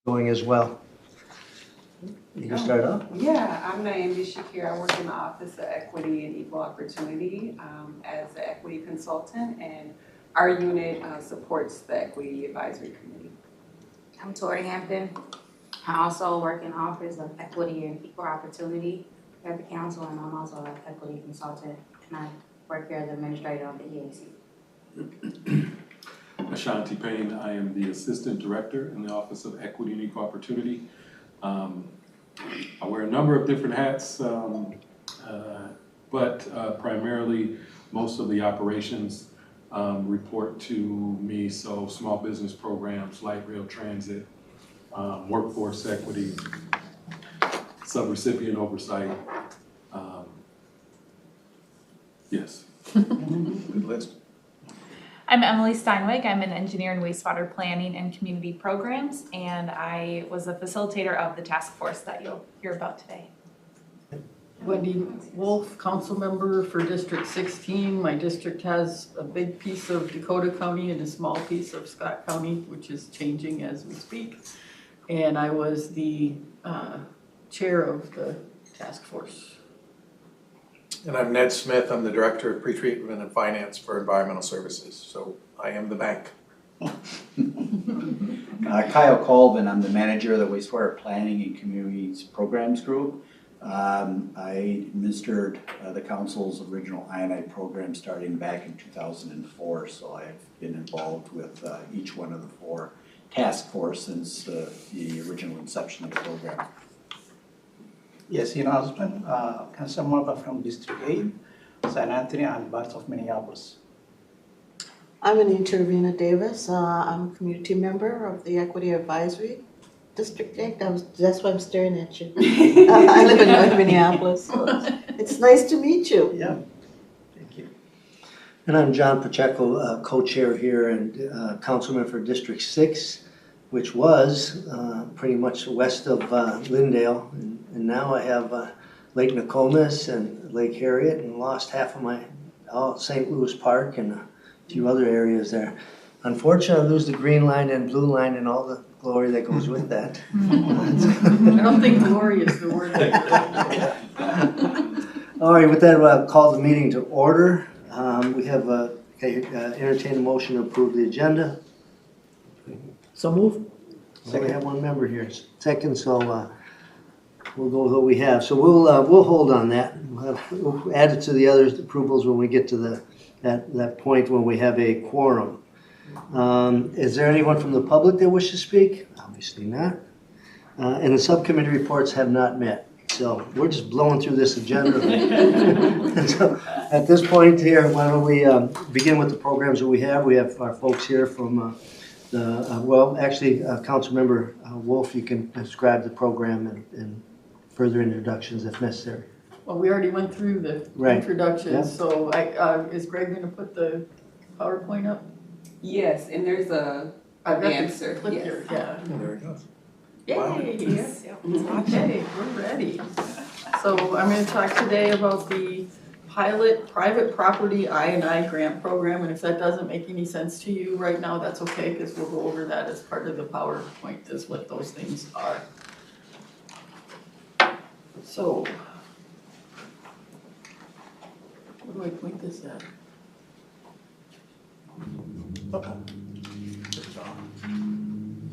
going as well. You can start off. Yeah, I'm Naomi Shakir. I work in the Office of Equity and Equal Opportunity as an equity consultant, and our unit supports the Equity Advisory Committee. I'm Tori Hampton. I also work in the Office of Equity and Equal Opportunity at the council, and I'm also an equity consultant, and I work here as administrator of the EAC. Ashanti Payne, I am the Assistant Director in the Office of Equity and Equal Opportunity. I wear a number of different hats, but primarily most of the operations report to me, so small business programs, light rail transit, workforce equity, subrecipient oversight. Yes. Good list. I'm Emily Steinweg. I'm an engineer in wastewater planning and community programs, and I was a facilitator of the task force that you'll hear about today. Wendy, Wulff, council member for District 16. My district has a big piece of Dakota County and a small piece of Scott County, which is changing as we speak. And I was the chair of the task force. And I'm Ned Smith. I'm the Director of Pretreatment and Finance for Environmental Services. So I am the bank. Kyle Colvin, I'm the manager of the Wastewater Planning and Communities Programs Group. I administered the council's original I&I program starting back in 2004, so I've been involved with each one of the 4 task force since the original inception of the program. Yes, your husband, Councilmember from District 8, San Anthony, and parts of Minneapolis. I'm Anita Ravina Davis. I'm a community member of the Equity Advisory District 8. That's why I'm staring at you. I live in North Minneapolis, so it's nice to meet you. Yeah, thank you. And I'm John Pacheco, co-chair here and councilman for District 6, which was pretty much west of Lindale. And now I have Lake Nokomis and Lake Harriet, and lost half of my St. Louis Park and a few other areas there. Unfortunately, I lose the green line and blue line and all the glory that goes with that. I don't think glory is the word. All right, with that, I'll call the meeting to order. We have entertain a motion to approve the agenda. So move. So we have one member here. Second, so we'll go with what we have. So we'll hold on that. We'll add it to the other approvals when we get to that point when we have a quorum. Is there anyone from the public that wishes to speak? Obviously not. And the subcommittee reports have not met. So we're just blowing through this agenda. So at this point here, why don't we begin with the programs that we have. We have our folks here from Councilmember Wulff, you can describe the program and further introductions if necessary. Well, we already went through the introductions, yeah. So is Greg going to put the PowerPoint up? Yes, and there's a answer. Click here. Yeah. There it goes. Yay! Wow. Yes. Okay, we're ready. So I'm going to talk today about the pilot private property I&I grant program, and if that doesn't make any sense to you right now, that's okay, because we'll go over that as part of the PowerPoint, is what those things are. So, where do I point this at? I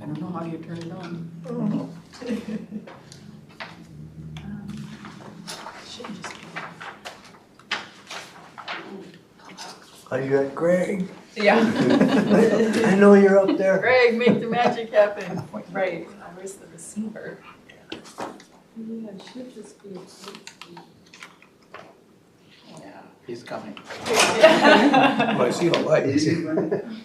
don't know how you turn it on. Are you at Greg? Yeah. I know you're up there. Greg, make the magic happen. Right. Where's the receiver? Yeah, it should just be Yeah, he's coming. Well, I see the lights.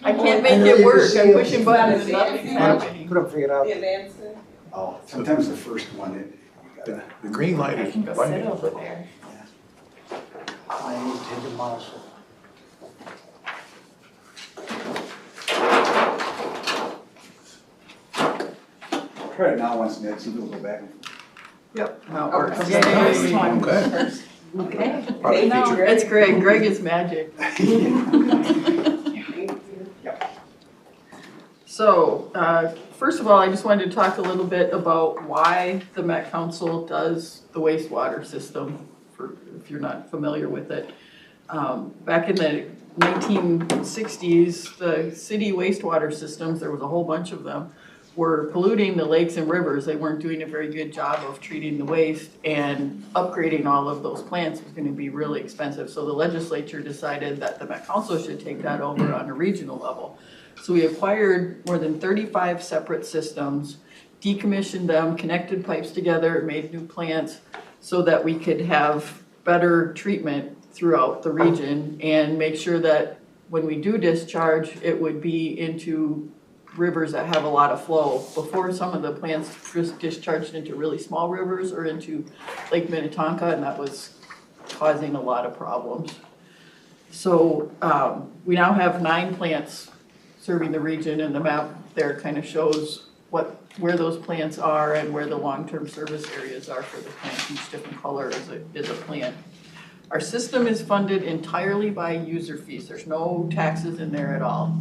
I can't make it work. I'm pushing buttons and nothing's happening. Couldn't figure it out. the advancer. Oh, sometimes the first one, The green light I is can go sit over there. I need to take the mouse. try it now once next, we'll go back. Yep, now it Oh, works. okay. Yay. First one. Okay. Okay. Part of the No, feature. It's Greg. Greg is magic. So, first of all, I just wanted to talk a little bit about why the Met Council does the wastewater system, if you're not familiar with it. Back in the 1960s, the city wastewater systems, there was a whole bunch of them, were polluting the lakes and rivers. They weren't doing a very good job of treating the waste, and upgrading all of those plants was going to be really expensive. So the legislature decided that the Met Council should take that over on a regional level. So we acquired more than 35 separate systems, decommissioned them, connected pipes together, made new plants so that we could have better treatment throughout the region and make sure that when we do discharge, it would be into rivers that have a lot of flow. Before, some of the plants just discharged into really small rivers or into Lake Minnetonka, and that was causing a lot of problems. So we now have 9 plants serving the region, and the map there kind of shows where those plants are and where the long-term service areas are for the plants. Each different color is a plant. Our system is funded entirely by user fees. There's no taxes in there at all.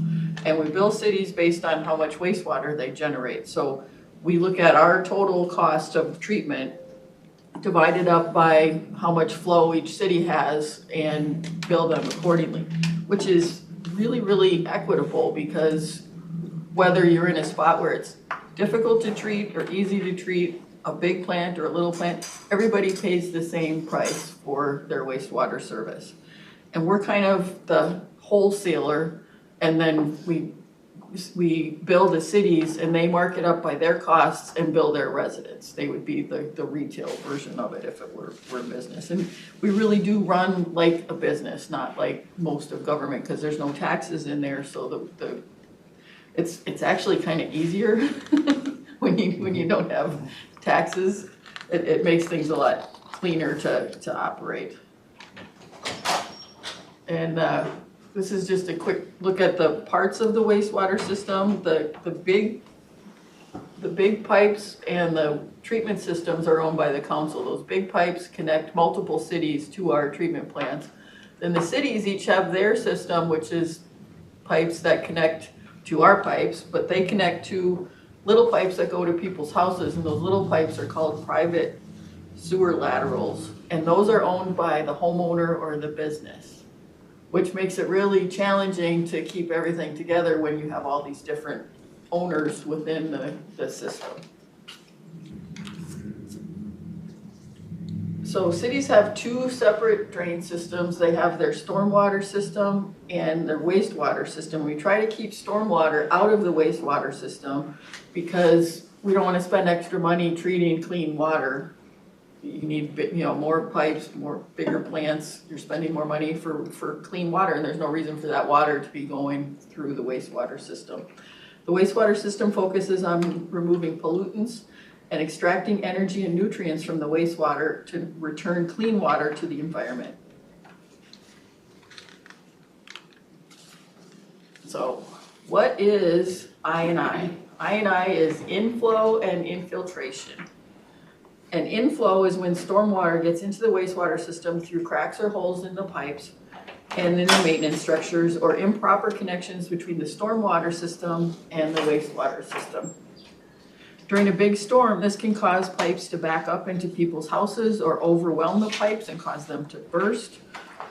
And we bill cities based on how much wastewater they generate. So we look at our total cost of treatment divided up by how much flow each city has and bill them accordingly, which is really, really equitable, because whether you're in a spot where it's difficult to treat or easy to treat, a big plant or a little plant, everybody pays the same price for their wastewater service. And we're kind of the wholesaler, and then we bill the cities and they mark it up by their costs and bill their residents. They would be the retail version of it if it were a business. And we really do run like a business, not like most of government, because there's no taxes in there. So it's actually kind of easier when you don't have taxes. It makes things a lot cleaner to operate. And this is just a quick look at the parts of the wastewater system. The big pipes and the treatment systems are owned by the council. Those big pipes connect multiple cities to our treatment plants. Then the cities each have their system, which is pipes that connect to our pipes, but they connect to little pipes that go to people's houses, and those little pipes are called private sewer laterals, and those are owned by the homeowner or the business, which makes it really challenging to keep everything together when you have all these different owners within the system. So cities have 2 separate drain systems. They have their stormwater system and their wastewater system. We try to keep stormwater out of the wastewater system because we don't want to spend extra money treating clean water. You need, more pipes, more bigger plants. You're spending more money for clean water, and there's no reason for that water to be going through the wastewater system. The wastewater system focuses on removing pollutants and extracting energy and nutrients from the wastewater to return clean water to the environment. So, what is I&I? I&I is inflow and infiltration. And inflow is when stormwater gets into the wastewater system through cracks or holes in the pipes and in the maintenance structures, or improper connections between the stormwater system and the wastewater system. During a big storm, this can cause pipes to back up into people's houses, or overwhelm the pipes and cause them to burst,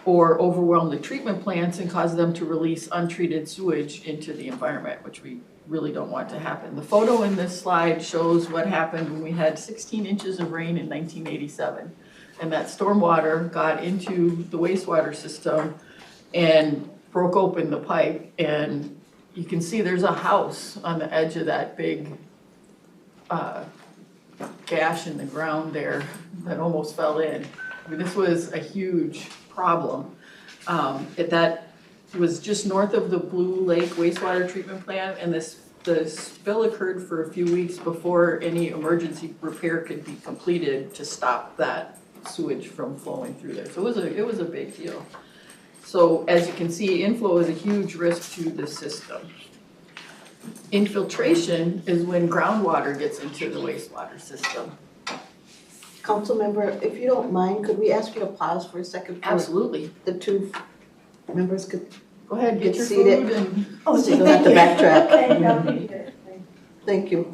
or overwhelm the treatment plants and cause them to release untreated sewage into the environment, which we really don't want to happen. The photo in this slide shows what happened when we had 16 inches of rain in 1987. And that stormwater got into the wastewater system and broke open the pipe. And you can see there's a house on the edge of that big gash in the ground there that almost fell in. I mean, this was a huge problem. That was just north of the Blue Lake wastewater treatment plant, and the spill occurred for a few weeks before any emergency repair could be completed to stop that sewage from flowing through there. So it was a big deal. So as you can see, inflow is a huge risk to the system. Infiltration is when groundwater gets into the wastewater system. Council member, if you don't mind, could we ask you to pause for a second? Absolutely. The 2 members could. Go Go ahead, get Get your seated. food and Oh, so you don't have to backtrack. Okay, no, you did. Thank you.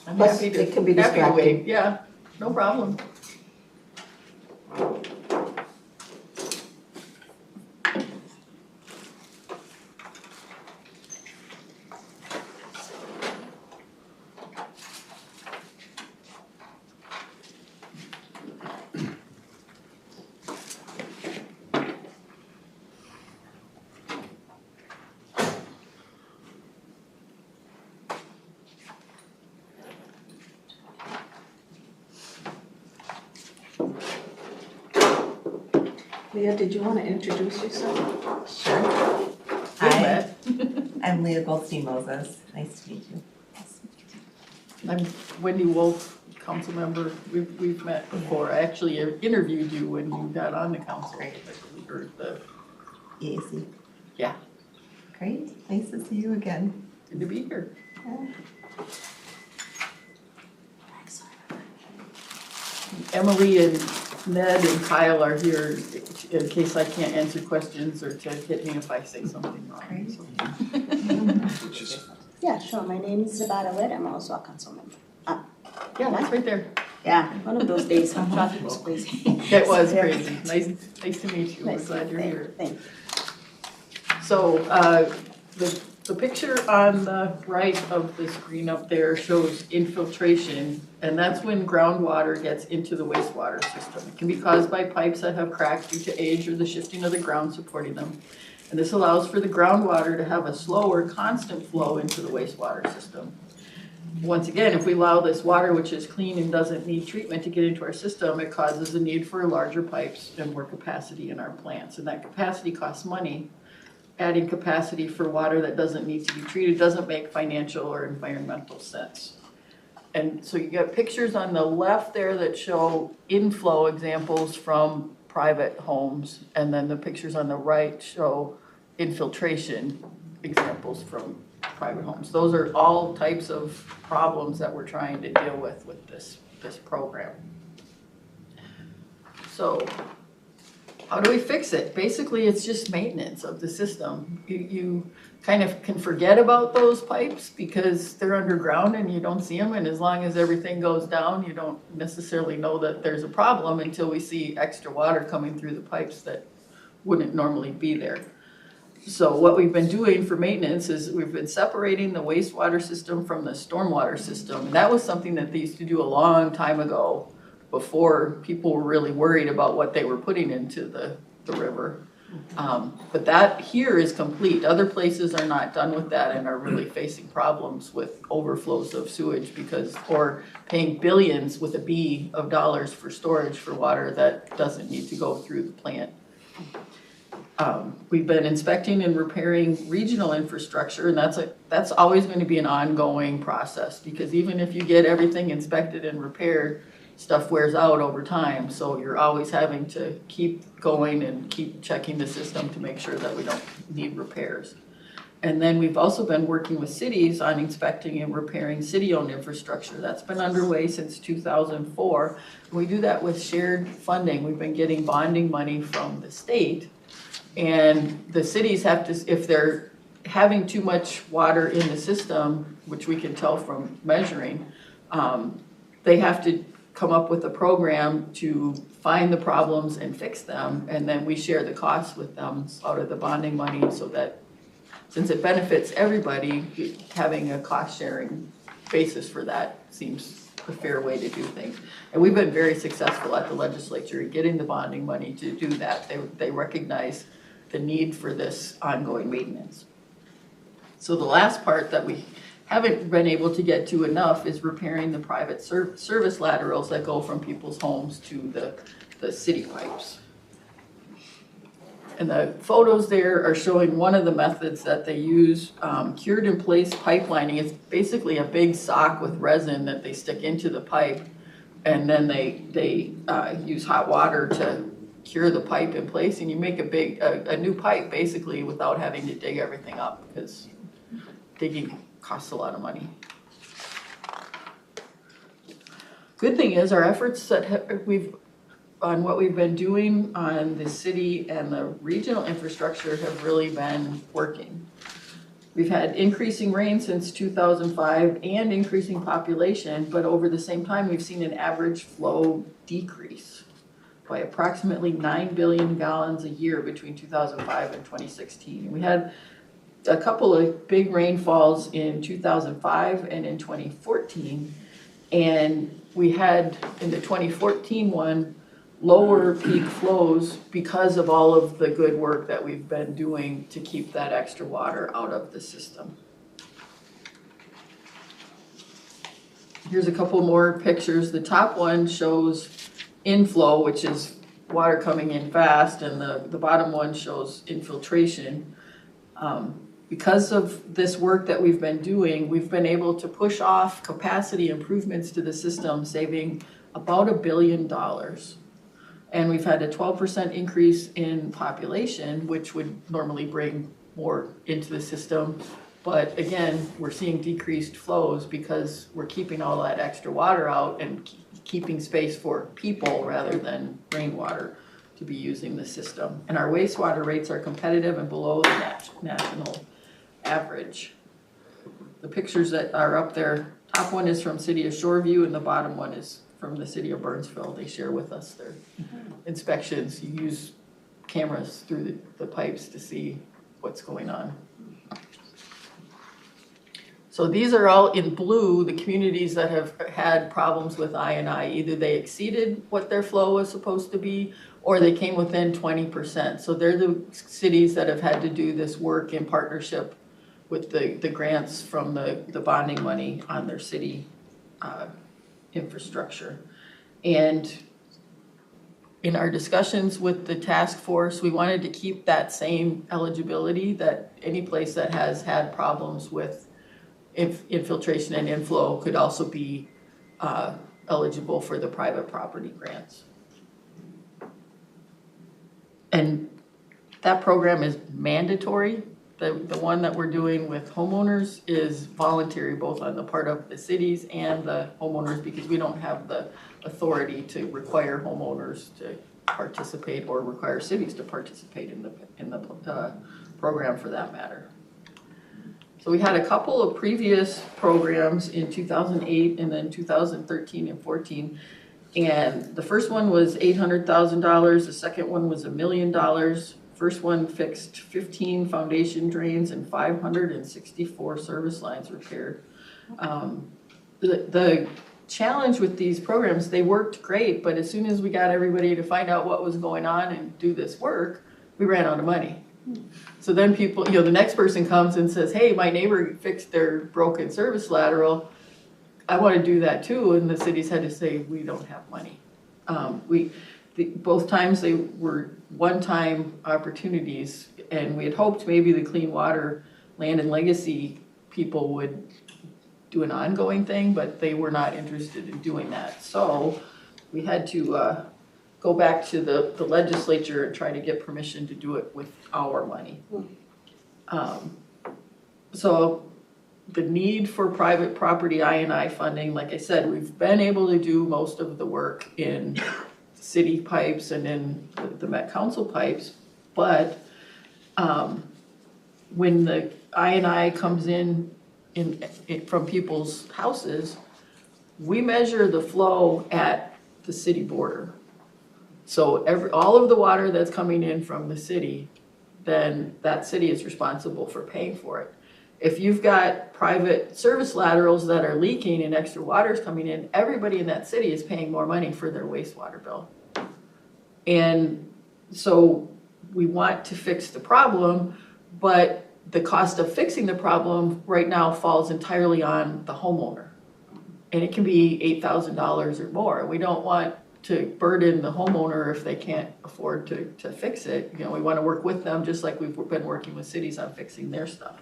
I'm Plus, happy to, it can be happy to distracting. wait. Yeah, no problem. Leah, did you want to introduce yourself? Sure. Good, Hi, Matt. I'm Leah Goldstein-Moses. Nice to meet you. I'm Wendy Wulff, council member. We've met before. I actually interviewed you when you got on the council. Great. Or the, EAC. Yeah. Great. Nice to see you again. good to be here. Yeah. Emily and Ned and Kyle are here in case I can't answer questions or to hit me if I say something wrong. Great. So. Yeah, sure. My name is Zabata Wed. I'm also a council member. Yeah, that's right there. Yeah, one of those days. Traffic was crazy. It was crazy. Nice to meet you. We're Nice to glad you're meet you. here. Thank you. So the picture on the right of the screen up there shows infiltration, and that's when groundwater gets into the wastewater system. It can be caused by pipes that have cracked due to age or the shifting of the ground supporting them. And this allows for the groundwater to have a slower, constant flow into the wastewater system. Once again, if we allow this water, which is clean and doesn't need treatment to get into our system, it causes a need for larger pipes and more capacity in our plants. And that capacity costs money. Adding capacity for water that doesn't need to be treated doesn't make financial or environmental sense. And so you got pictures on the left there that show inflow examples from private homes, and then the pictures on the right show infiltration examples from private homes. Those are all types of problems that we're trying to deal with this program. So how do we fix it? Basically, it's just maintenance of the system. You kind of can forget about those pipes because they're underground and you don't see them, and as long as everything goes down, you don't necessarily know that there's a problem until we see extra water coming through the pipes that wouldn't normally be there. So what we've been doing for maintenance is we've been separating the wastewater system from the stormwater system. And that was something that they used to do a long time ago, before people were really worried about what they were putting into the river. But that here is complete. Other places are not done with that and are really facing problems with overflows of sewage or paying billions with a B of dollars for storage for water that doesn't need to go through the plant. We've been inspecting and repairing regional infrastructure, and that's always going to be an ongoing process, because even if you get everything inspected and repaired, stuff wears out over time, so you're always having to keep going and keep checking the system to make sure that we don't need repairs. And then we've also been working with cities on inspecting and repairing city-owned infrastructure. That's been underway since 2004. We do that with shared funding. We've been getting bonding money from the state, and the cities have to, if they're having too much water in the system, which we can tell from measuring, they have to come up with a program to find the problems and fix them, and then we share the costs with them out of the bonding money, so that since it benefits everybody, having a cost-sharing basis for that seems a fair way to do things. And we've been very successful at the legislature in getting the bonding money to do that. They recognize the need for this ongoing maintenance. So the last part that we haven't been able to get to enough is repairing the private service laterals that go from people's homes to the city pipes. And the photos there are showing one of the methods that they use, cured in place pipelining. It's basically a big sock with resin that they stick into the pipe, and then they use hot water to cure the pipe in place, and you make a new pipe basically without having to dig everything up, because digging costs a lot of money. Good thing is our efforts that we've on what we've been doing on the city and the regional infrastructure have really been working. We've had increasing rain since 2005 and increasing population, but over the same time, we've seen an average flow decrease by approximately 9 billion gallons a year between 2005 and 2016. We had a couple of big rainfalls in 2005 and in 2014, and we had in the 2014 one lower peak flows because of all of the good work that we've been doing to keep that extra water out of the system. Here's a couple more pictures. The top one shows inflow, which is water coming in fast, and the bottom one shows infiltration. Because of this work that we've been doing, we've been able to push off capacity improvements to the system, saving about $1 billion. And we've had a 12% increase in population, which would normally bring more into the system. But again, we're seeing decreased flows because we're keeping all that extra water out and keeping space for people rather than rainwater to be using the system. And our wastewater rates are competitive and below the national average. The pictures that are up there, top one is from City of Shoreview and the bottom one is from the City of Burnsville. They share with us their inspections. You use cameras through the pipes to see what's going on. So these are all in blue, the communities that have had problems with I&I. Either they exceeded what their flow was supposed to be, or they came within 20%. So they're the cities that have had to do this work in partnership with the grants from the bonding money on their city infrastructure. And in our discussions with the task force, we wanted to keep that same eligibility, that any place that has had problems with infiltration and inflow could also be eligible for the private property grants. And that program is mandatory. The one that we're doing with homeowners is voluntary, both on the part of the cities and the homeowners, because we don't have the authority to require homeowners to participate or require cities to participate in the program for that matter. So we had a couple of previous programs in 2008 and then 2013 and 14. And the first one was $800,000. The second one was $1 million. First one fixed 15 foundation drains and 564 service lines repaired. The challenge with these programs, they worked great, but as soon as we got everybody to find out what was going on and do this work, we ran out of money. So then people, the next person comes and says, hey, my neighbor fixed their broken service lateral. I want to do that too. And the cities had to say, we don't have money. Both times they were one-time opportunities, and we had hoped maybe the Clean Water Land and Legacy people would do an ongoing thing, but they were not interested in doing that. So we had to go back to the legislature and try to get permission to do it with our money. So the need for private property I&I funding, like I said, we've been able to do most of the work in city pipes and in the Met Council pipes, but when the I&I comes in from people's houses, we measure the flow at the city border. So all of the water that's coming in from the city, then that city is responsible for paying for it. If you've got private service laterals that are leaking and extra water is coming in, everybody in that city is paying more money for their wastewater bill. And so we want to fix the problem, but the cost of fixing the problem right now falls entirely on the homeowner. And it can be $8,000 or more. We don't want to burden the homeowner if they can't afford to fix it. We want to work with them just like we've been working with cities on fixing their stuff.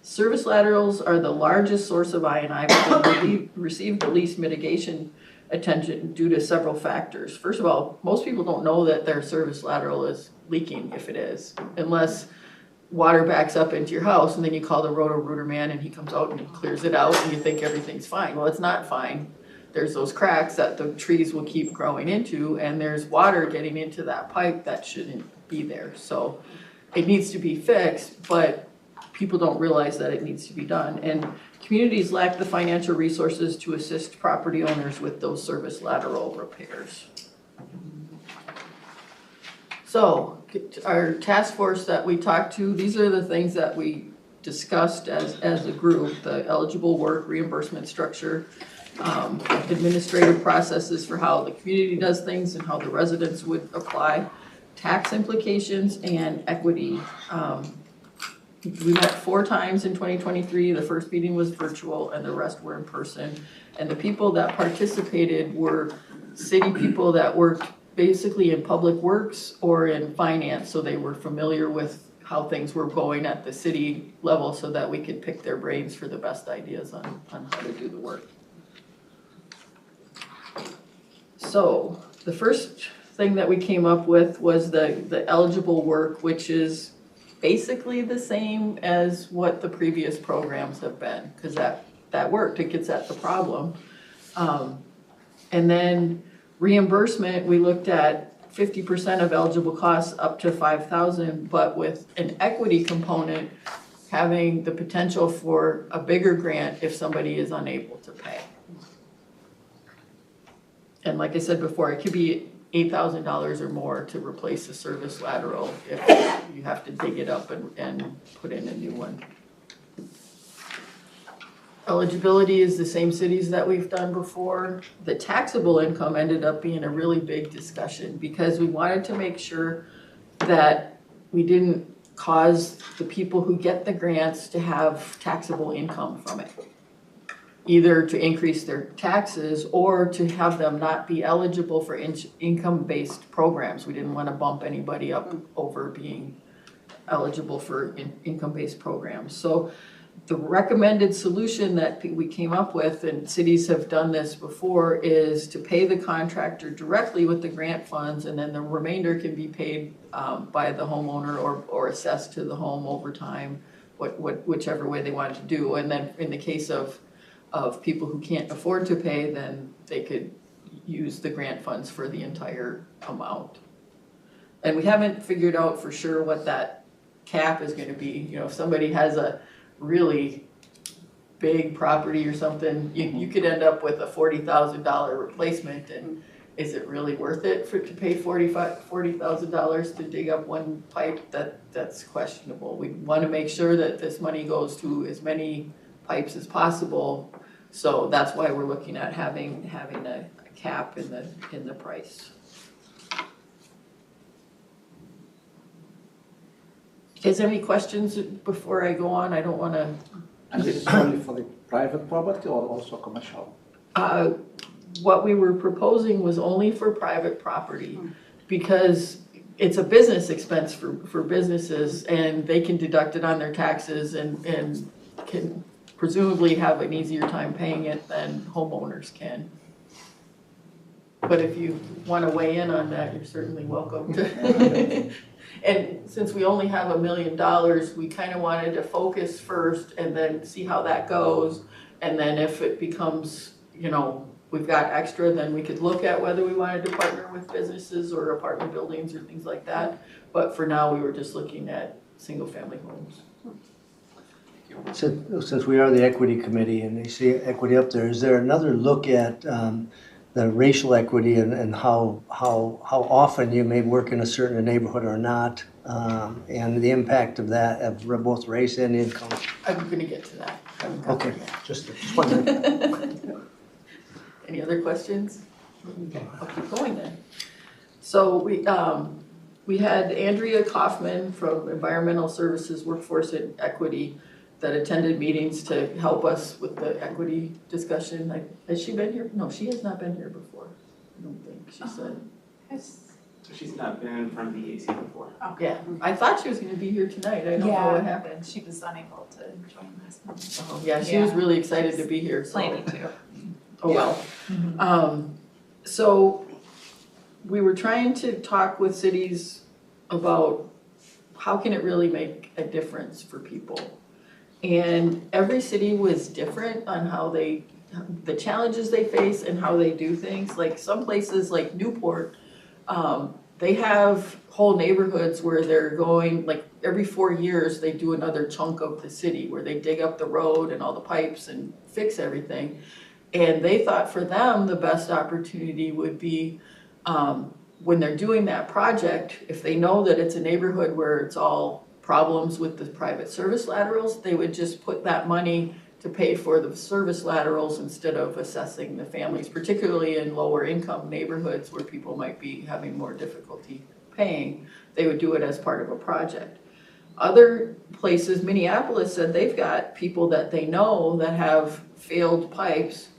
Service laterals are the largest source of I&I, but they receive the least mitigation attention due to several factors. First of all, most people don't know that their service lateral is leaking, if it is, unless water backs up into your house and then you call the roto-rooter man and he comes out and clears it out and you think everything's fine. Well, it's not fine. there's those cracks that the trees will keep growing into, and there's water getting into that pipe that shouldn't be there. So it needs to be fixed, but people don't realize that it needs to be done. And communities lack the financial resources to assist property owners with those service lateral repairs. So our task force that we talked to, these are the things that we discussed as a group: the eligible work reimbursement structure, administrative processes for how the community does things and how the residents would apply, tax implications, and equity. We met 4 times in 2023. The first meeting was virtual and the rest were in person. And the people that participated were city people that worked basically in public works or in finance, so they were familiar with how things were going at the city level so that we could pick their brains for the best ideas on how to do the work. So the first thing that we came up with was the eligible work, which is basically the same as what the previous programs have been, because that worked, it gets at the problem. And then reimbursement, we looked at 50% of eligible costs up to $5,000, but with an equity component having the potential for a bigger grant if somebody is unable to pay. And like I said before, it could be $8,000 or more to replace a service lateral if you have to dig it up and put in a new one. Eligibility is the same cities that we've done before. The taxable income ended up being a really big discussion because we wanted to make sure that we didn't cause the people who get the grants to have taxable income from it, either to increase their taxes or to have them not be eligible for income-based programs. We didn't want to bump anybody up over being eligible for income-based programs. So the recommended solution that we came up with, and cities have done this before, is to pay the contractor directly with the grant funds, and then the remainder can be paid by the homeowner or assessed to the home over time, whichever way they want to do. And then in the case of people who can't afford to pay, then they could use the grant funds for the entire amount. And we haven't figured out for sure what that cap is going to be. You know, if somebody has a really big property or something, you could end up with a $40,000 replacement, and is it really worth it to pay $40,000 to dig up one pipe? That's questionable. We want to make sure that this money goes to as many pipes as possible, so that's why we're looking at having a cap in the price. You guys have any questions before I go on? I don't want to. And this is only for the private property or also commercial? What we were proposing was only for private property because it's a business expense for businesses, and they can deduct it on their taxes and can presumably have an easier time paying it than homeowners can. But if you want to weigh in on that, you're certainly welcome to. And since we only have $1 million, we kind of wanted to focus first and then see how that goes. And then if it becomes, you know, we've got extra, then we could look at whether we wanted to partner with businesses or apartment buildings or things like that. But for now, we were just looking at single-family homes. Since we are the equity committee and they see equity up there, is there another look at the racial equity and how often you may work in a certain neighborhood or not, and the impact of that of both race and income? I'm going to get to that. Okay, just wondering. Any other questions? I'll keep going then. So we had Andrea Kaufman from Environmental Services, Workforce and Equity that attended meetings to help us with the equity discussion. Has she been here? No, she has not been here before. I don't think she said. So she's not been in front of the EAC before. Yeah, I thought she was going to be here tonight. I don't know what happened. She was unable to join last month. Oh, yeah, she was really excited to be here. So. Planning to. Oh well. Mm-hmm. So we were trying to talk with cities about how can it really make a difference for people. And every city was different on how they the challenges they face and how they do things. Like some places like Newport, they have whole neighborhoods where they're going, like every 4 years, they do another chunk of the city where they dig up the road and all the pipes and fix everything. And they thought for them, the best opportunity would be when they're doing that project, if they know that it's a neighborhood where it's all problems with the private service laterals, they would just put that money to pay for the service laterals instead of assessing the families, particularly in lower income neighborhoods where people might be having more difficulty paying. They would do it as part of a project. Other places, Minneapolis said they've got people that they know that have failed pipes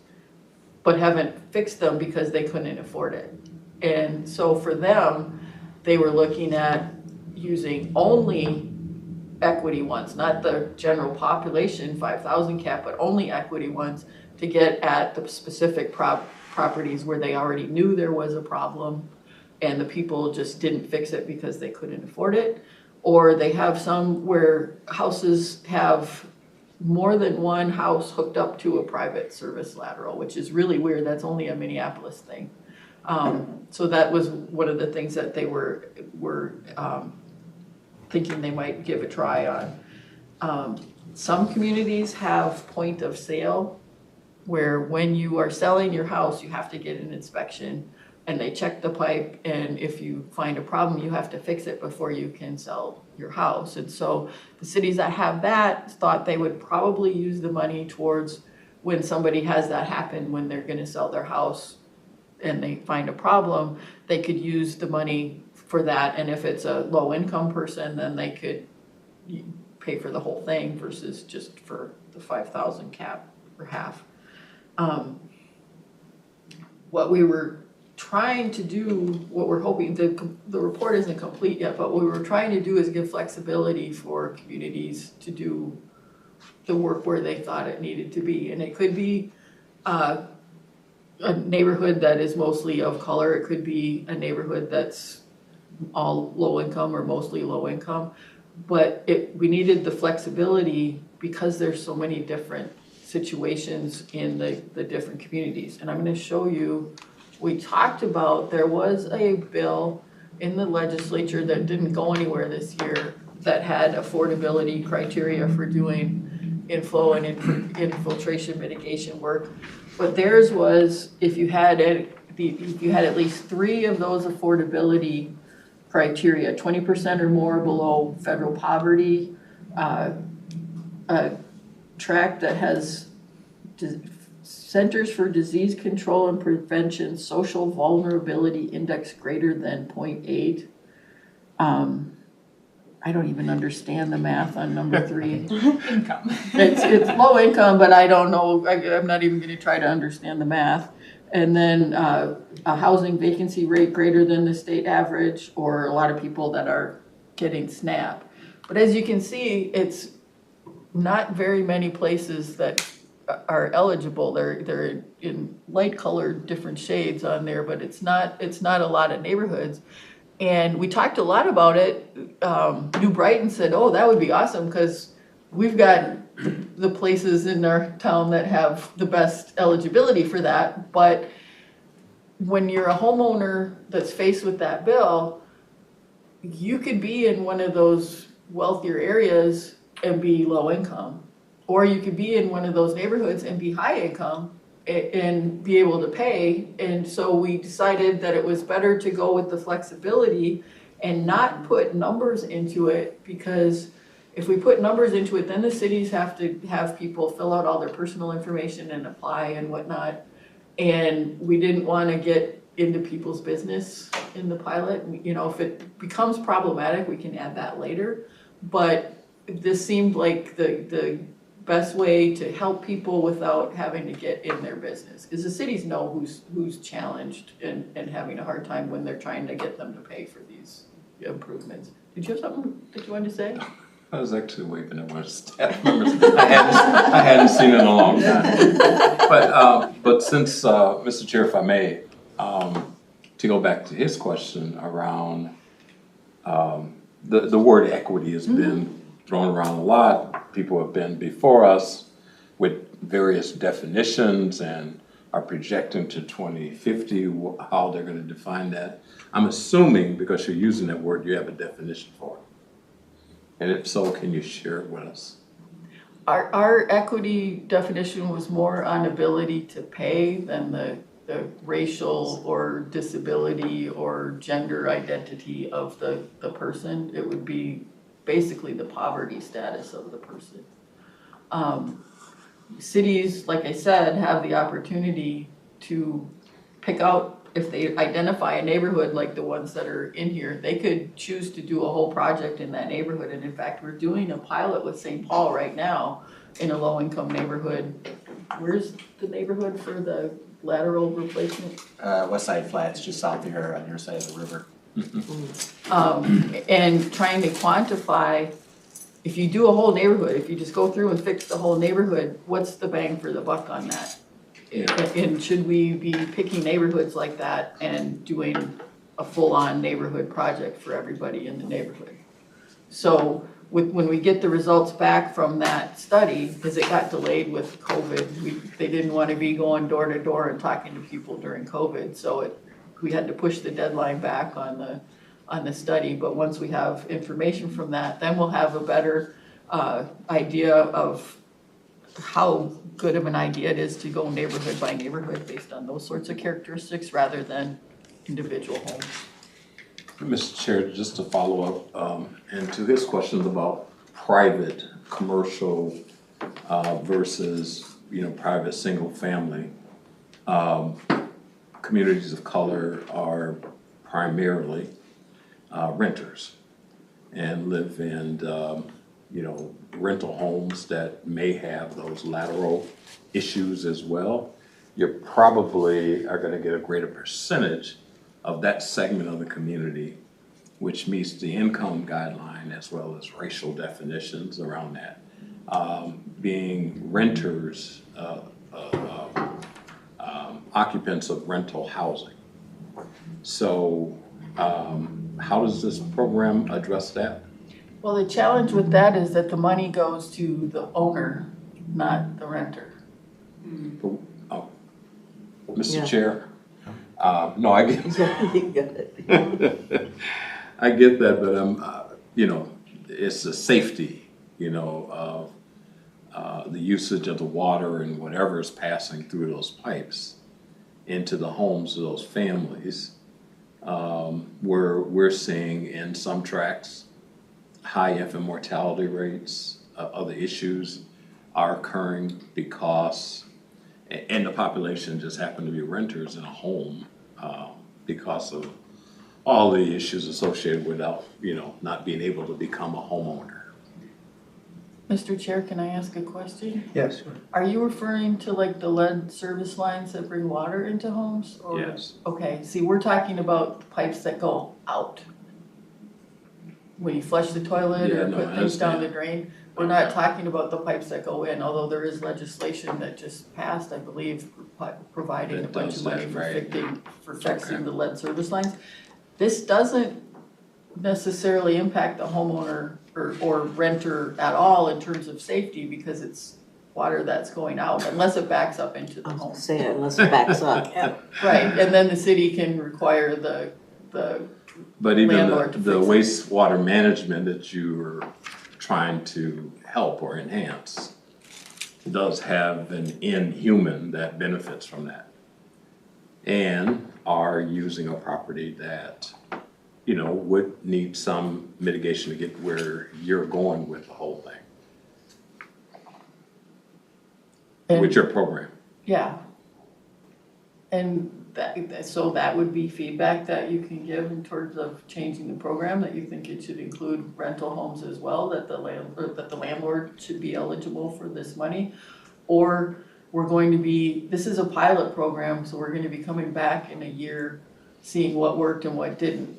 but haven't fixed them because they couldn't afford it. And so for them, they were looking at using only equity ones, not the general population 5,000 cap, but only equity ones to get at the specific properties where they already knew there was a problem and the people just didn't fix it because they couldn't afford it. Or they have some where houses have more than one house hooked up to a private service lateral, which is really weird. That's only a Minneapolis thing. So that was one of the things that they were thinking they might give a try on. Some communities have point of sale where when you are selling your house, you have to get an inspection and they check the pipe, and if you find a problem, you have to fix it before you can sell your house. And so the cities that have that thought they would probably use the money towards when somebody has that happen, when they're gonna sell their house and they find a problem, they could use the money for that. And if it's a low income person, then they could pay for the whole thing versus just for the 5,000 cap or half. What we were trying to do, what we're hoping, the report isn't complete yet, but what we were trying to do is give flexibility for communities to do the work where they thought it needed to be. And it could be a neighborhood that is mostly of color. It could be a neighborhood that's all low income or mostly low income. But we needed the flexibility because there's so many different situations in the different communities. And I'm going to show you, we talked about, there was a bill in the legislature that didn't go anywhere this year that had affordability criteria for doing inflow and infiltration mitigation work. But theirs was if you had at least 3 of those affordability criteria, 20% or more below federal poverty, a tract that has Centers for Disease Control and Prevention Social Vulnerability Index greater than 0.8. I don't even understand the math on number 3. Income. It's low income, but I don't know. I'm not even going to try to understand the math. And then a housing vacancy rate greater than the state average, or a lot of people that are getting SNAP. But as you can see, it's not very many places that are eligible. They're in light colored different shades on there, but it's not a lot of neighborhoods. And we talked a lot about it. New Brighton said, oh, that would be awesome because we've got the places in our town that have the best eligibility for that. But when you're a homeowner that's faced with that bill, you could be in one of those wealthier areas and be low income. Or you could be in one of those neighborhoods and be high income and be able to pay. And so we decided that it was better to go with the flexibility and not put numbers into it, because if we put numbers into it, then the cities have to have people fill out all their personal information and apply and whatnot. And we didn't want to get into people's business in the pilot. You know, if it becomes problematic, we can add that later. But this seemed like the best way to help people without having to get in their business, because the cities know who's challenged and having a hard time when they're trying to get them to pay for these improvements. Did you have something that you wanted to say? I was actually waving at my staff members. I hadn't seen it in a long time. But since, Mr. Chair, if I may, to go back to his question around the word equity has been thrown around a lot. People have been before us with various definitions and are projecting to 2050, how they're gonna define that. I'm assuming, because you're using that word, you have a definition for it. And if so, can you share it with us? Our equity definition was more on ability to pay than the racial or disability or gender identity of the person. It would be basically the poverty status of the person. Cities, like I said, have the opportunity to pick out, if they identify a neighborhood like the ones that are in here, they could choose to do a whole project in that neighborhood. And in fact, we're doing a pilot with St. Paul right now in a low-income neighborhood. Where's the neighborhood for the lateral replacement? West Side Flats, just south of here on your side of the river. And trying to quantify, if you do a whole neighborhood, if you just go through and fix the whole neighborhood, what's the bang for the buck on that? And should we be picking neighborhoods like that and doing a full-on neighborhood project for everybody in the neighborhood? So when we get the results back from that study, because it got delayed with COVID, they didn't want to be going door to door and talking to people during COVID, so we had to push the deadline back on the study. But once we have information from that, then we'll have a better idea of how good of an idea it is to go neighborhood by neighborhood based on those sorts of characteristics rather than individual homes. Mr. Chair, just to follow up, and to his questions about private, commercial versus, private single family, communities of color are primarily renters and live in, rental homes that may have those lateral issues as well. You probably are gonna get a greater percentage of that segment of the community which meets the income guideline as well as racial definitions around that, being renters, occupants of rental housing. So how does this program address that? Well, the challenge with that is that the money goes to the owner, not the renter. Oh, Mr. Chair? No, I get I get that, but it's the safety, of the usage of the water and whatever is passing through those pipes into the homes of those families. Where we're seeing in some tracts high infant mortality rates, other issues are occurring because, and the population just happen to be renters in a home because of all the issues associated with, not being able to become a homeowner. Mr. Chair, can I ask a question? Yes. Are you referring to like the lead service lines that bring water into homes? Or? Yes. Okay, see, we're talking about pipes that go out. When you flush the toilet or put things down the drain, we're not talking about the pipes that go in, although there is legislation that just passed, I believe, providing a bunch of money for fixing the lead service lines. This doesn't necessarily impact the homeowner or renter at all in terms of safety because it's water that's going out, unless it backs up into the home. Say it, unless it backs up. Right, and then the city can require the But even landlord to the fix wastewater management that you're trying to help or enhance does have an inhuman that benefits from that. And are using a property that, would need some mitigation to get where you're going with the whole thing. With your program. Yeah. And so that would be feedback that you can give in terms of changing the program, that you think it should include rental homes as well, that the landlord should be eligible for this money. Or this is a pilot program, so we're going to be coming back in a year, seeing what worked and what didn't.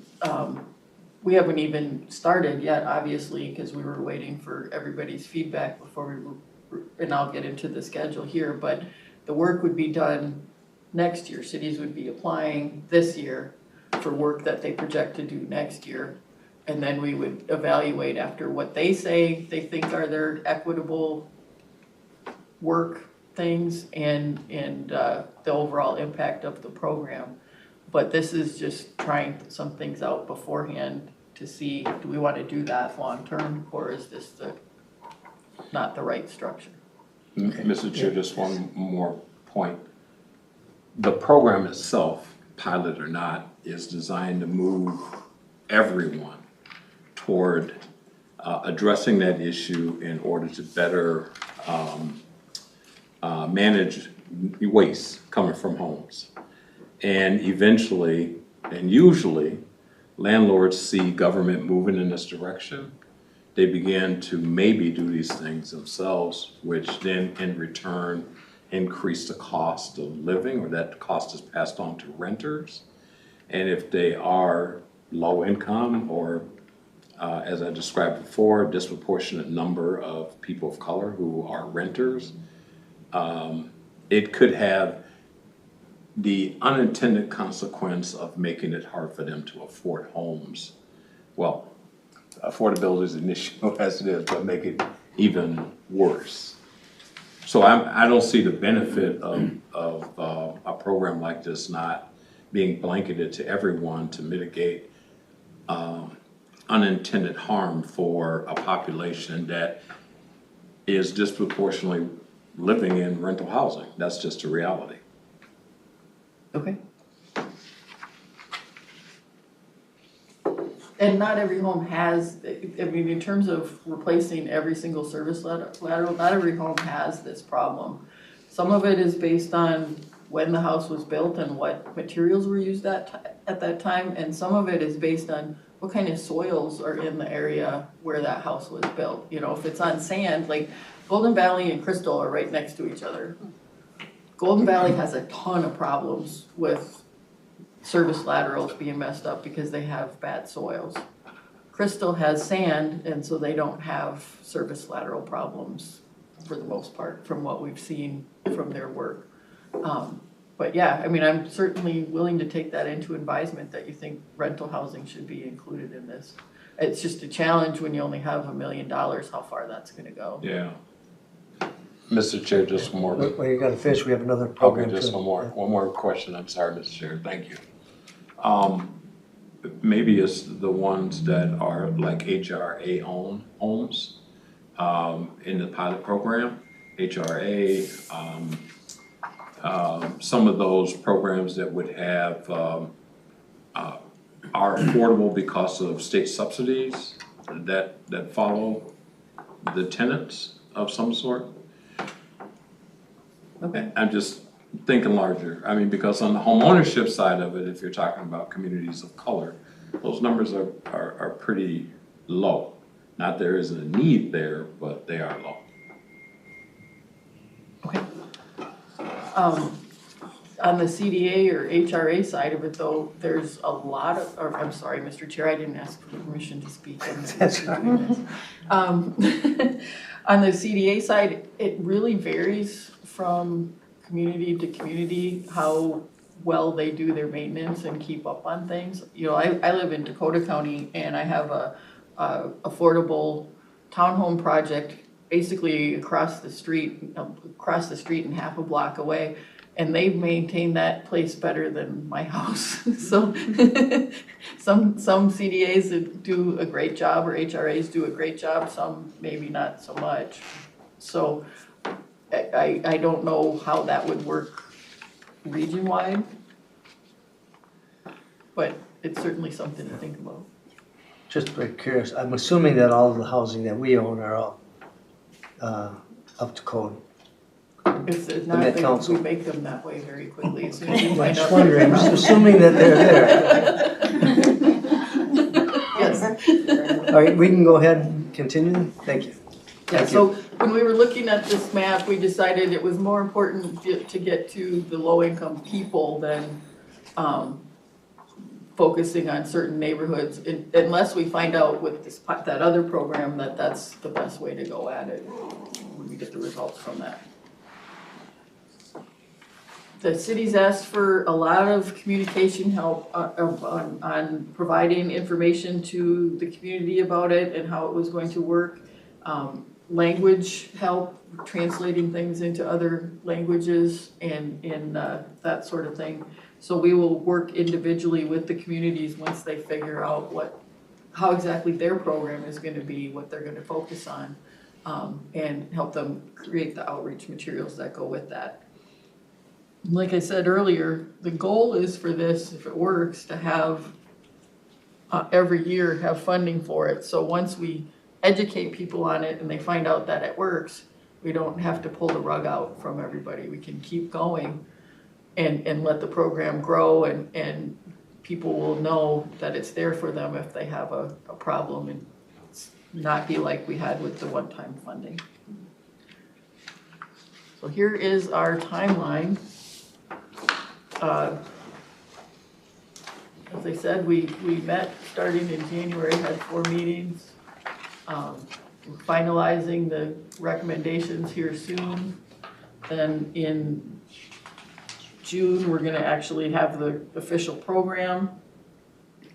We haven't even started yet, obviously, because we were waiting for everybody's feedback before and I'll get into the schedule here, but the work would be done next year. Cities would be applying this year for work that they project to do next year. And then we would evaluate after what they say they think are their equitable work things and the overall impact of the program. But this is just trying some things out beforehand to see, do we want to do that long-term, or is this not the right structure? Mr. Chair, just one more point. The program itself, pilot or not, is designed to move everyone toward addressing that issue in order to better manage waste coming from homes. And eventually, and usually, landlords see government moving in this direction. They begin to maybe do these things themselves, which then in return increase the cost of living, or that cost is passed on to renters. And if they are low income or, as I described before, a disproportionate number of people of color who are renters, it could have the unintended consequence of making it hard for them to afford homes. Well, affordability is an issue as it is, but make it even worse. So I don't see the benefit of a program like this not being blanketed to everyone to mitigate unintended harm for a population that is disproportionately living in rental housing. That's just a reality. Okay. And not every home has, I mean, in terms of replacing every single service lateral, not every home has this problem. Some of it is based on when the house was built and what materials were used at that time, and some of it is based on what kind of soils are in the area where that house was built. You know, if it's on sand, like Golden Valley and Crystal are right next to each other. Golden Valley has a ton of problems with service laterals being messed up because they have bad soils. Crystal has sand, and so they don't have service lateral problems for the most part from what we've seen from their work. But yeah, I mean, I'm certainly willing to take that into advisement that you think rental housing should be included in this. It's just a challenge when you only have $1 million, how far that's gonna go. Yeah. Mr. Chair, just one more. Well, you gotta finish, we have another program. Okay, just too. one more question. I'm sorry, Mr. Chair. Thank you. Maybe it's the ones that are like HRA owned homes in the pilot program. HRA, some of those programs that would have are affordable because of state subsidies that follow the tenants of some sort. Okay. I'm just thinking larger. I mean, because on the home ownership side of it, if you're talking about communities of color, those numbers are pretty low. Not there isn't a need there, but they are low. Okay. On the CDA or HRA side of it though, there's a lot of, or I'm sorry, Mr. Chair, I didn't ask for permission to speak. That's right. On the CDA side, it really varies from community to community how well they do their maintenance and keep up on things. You know, I live in Dakota County and I have a affordable townhome project basically across the street and half a block away. And they've maintained that place better than my house. So some CDAs do a great job, or HRAs do a great job, some maybe not so much. So I don't know how that would work region-wide, but it's certainly something to think about. Just very curious, I'm assuming that all of the housing that we own are all up to code. It's not Met that Council. we make them that way very quickly. As soon as we I'm find just out. wondering, I'm just assuming that they're there. Yes. All right, we can go ahead and continue, thank you. Yeah, Thank so when we were looking at this map, we decided it was more important to get to the low-income people than focusing on certain neighborhoods, unless we find out with this, that other program that that's the best way to go at it when we get the results from that. The city's asked for a lot of communication help on providing information to the community about it and how it was going to work. language help, translating things into other languages and that sort of thing. So we will work individually with the communities once they figure out how exactly their program is gonna be, what they're gonna focus on, and help them create the outreach materials that go with that. Like I said earlier, the goal is for this, if it works, to have every year have funding for it. So once we educate people on it and they find out that it works, we don't have to pull the rug out from everybody. We can keep going and let the program grow, and people will know that it's there for them if they have a problem, and not be like we had with the one-time funding. So here is our timeline. As I said, we met starting in January, had 4 meetings. We're finalizing the recommendations here soon. Then in June, we're gonna actually have the official program.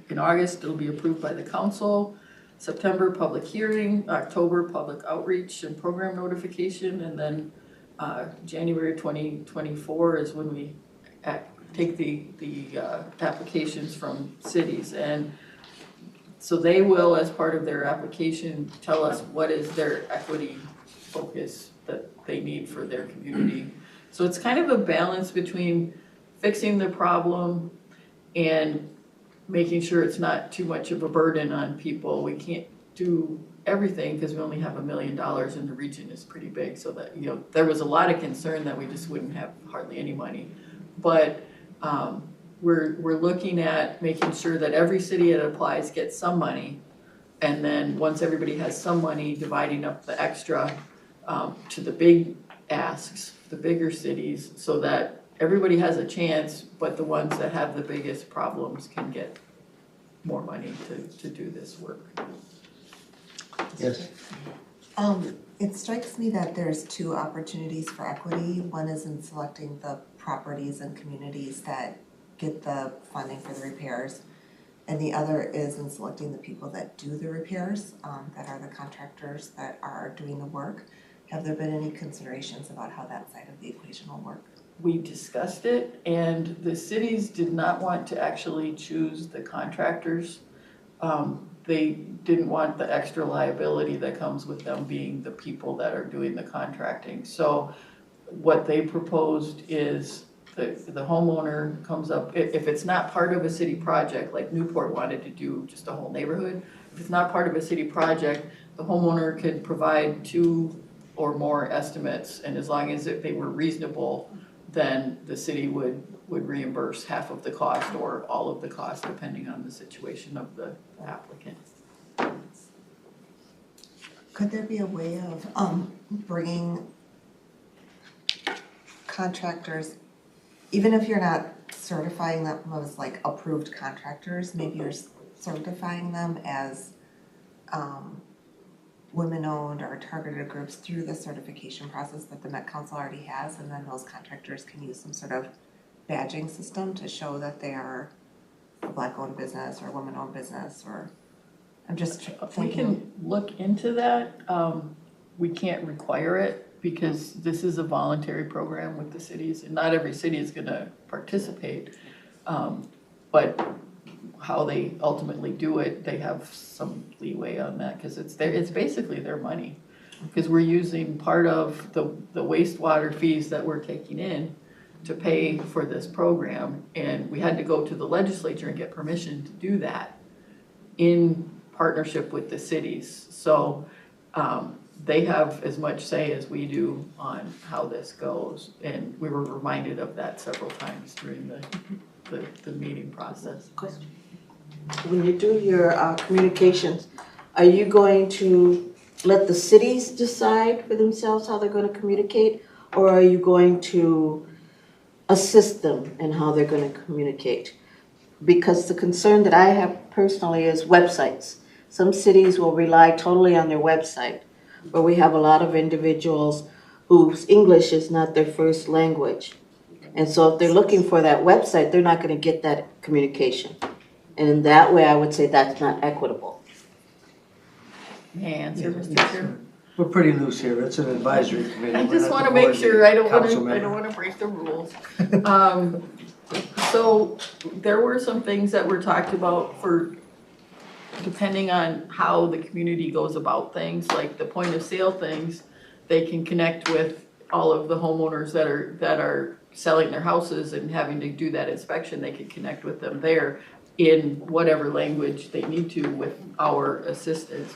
In August, it'll be approved by the council. September, public hearing. October, public outreach and program notification. And then January 2024 is when we take the applications from cities. And so they will, as part of their application, tell us what is their equity focus that they need for their community. So it's kind of a balance between fixing the problem and making sure it's not too much of a burden on people. We can't do everything because we only have $1 million and the region is pretty big. So that, you know, there was a lot of concern that we just wouldn't have hardly any money. But we're looking at making sure that every city that applies gets some money. And then once everybody has some money, dividing up the extra to the big asks, the bigger cities, so that everybody has a chance, but the ones that have the biggest problems can get more money to do this work. Yes. It strikes me that there's 2 opportunities for equity. One is in selecting the properties and communities that get the funding for the repairs. And the other is in selecting the people that do the repairs, that are the contractors that are doing the work. Have there been any considerations about how that side of the equation will work? We discussed it, and the cities did not want to actually choose the contractors. They didn't want the extra liability that comes with them being the people that are doing the contracting. So what they proposed is the homeowner comes up, if it's not part of a city project, like Newport wanted to do just a whole neighborhood, if it's not part of a city project, the homeowner could provide 2 or more estimates, and as long as they were reasonable, then the city would reimburse half of the cost or all of the cost, depending on the situation of the applicant. Could there be a way of bringing contractors, even if you're not certifying them as like approved contractors, maybe you're certifying them as women-owned or targeted groups through the certification process that the Met Council already has, and then those contractors can use some sort of badging system to show that they are a Black-owned business or a woman-owned business, or I'm just thinking. We can look into that. We can't require it because this is a voluntary program with the cities, and not every city is going to participate. But how they ultimately do it, they have some leeway on that because it's basically their money. Because we're using part of the wastewater fees that we're taking in to pay for this program, and we had to go to the legislature and get permission to do that in partnership with the cities. So they have as much say as we do on how this goes, and we were reminded of that several times during the meeting process. Question. When you do your communications, are you going to let the cities decide for themselves how they're going to communicate, or are you going to assist them in how they're going to communicate? Because the concern that I have personally is websites. Some cities will rely totally on their website, but we have a lot of individuals whose English is not their first language. And so if they're looking for that website, they're not going to get that communication. And in that way, I would say that's not equitable. May I answer, Mr. Chair? We're pretty loose here, it's an advisory committee. I We're just not wanna the make board sure, I don't council wanna, I don't member. wanna break the rules. So there were some things that were talked about for, depending on how the community goes about things, like the point of sale things, they can connect with all of the homeowners that are selling their houses and having to do that inspection, they can connect with them there in whatever language they need to with our assistance.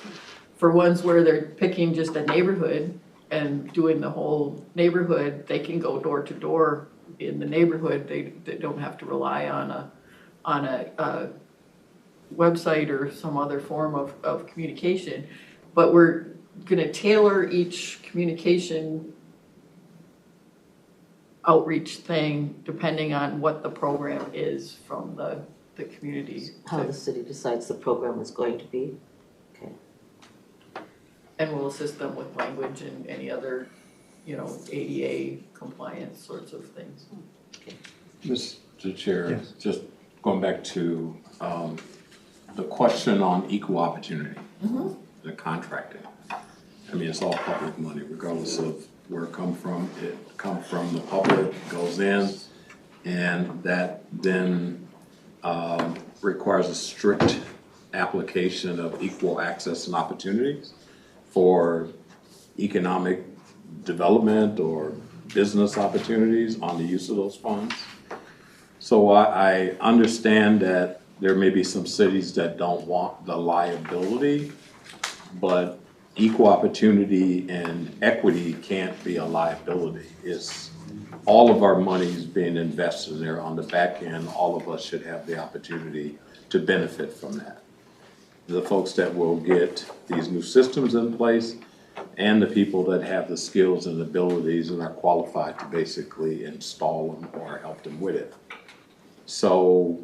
For ones where they're picking just a neighborhood and doing the whole neighborhood, they can go door to door in the neighborhood. They don't have to rely on a website or some other form of communication. But we're gonna tailor each communication outreach thing depending on what the program is from the community. How the city decides the program is going to be. And we'll assist them with language and any other, ADA compliance sorts of things. Mr. Chair, Yes. just going back to the question on equal opportunity, the contracting. I mean, it's all public money, regardless of where it come from. It comes from the public, goes in, and that then requires a strict application of equal access and opportunities for economic development or business opportunities on the use of those funds. So I understand that there may be some cities that don't want the liability, but equal opportunity and equity can't be a liability. It's all of our money's being invested there on the back end. All of us should have the opportunity to benefit from that. The folks that will get these new systems in place and the people that have the skills and abilities and are qualified to basically install them or help them with it. So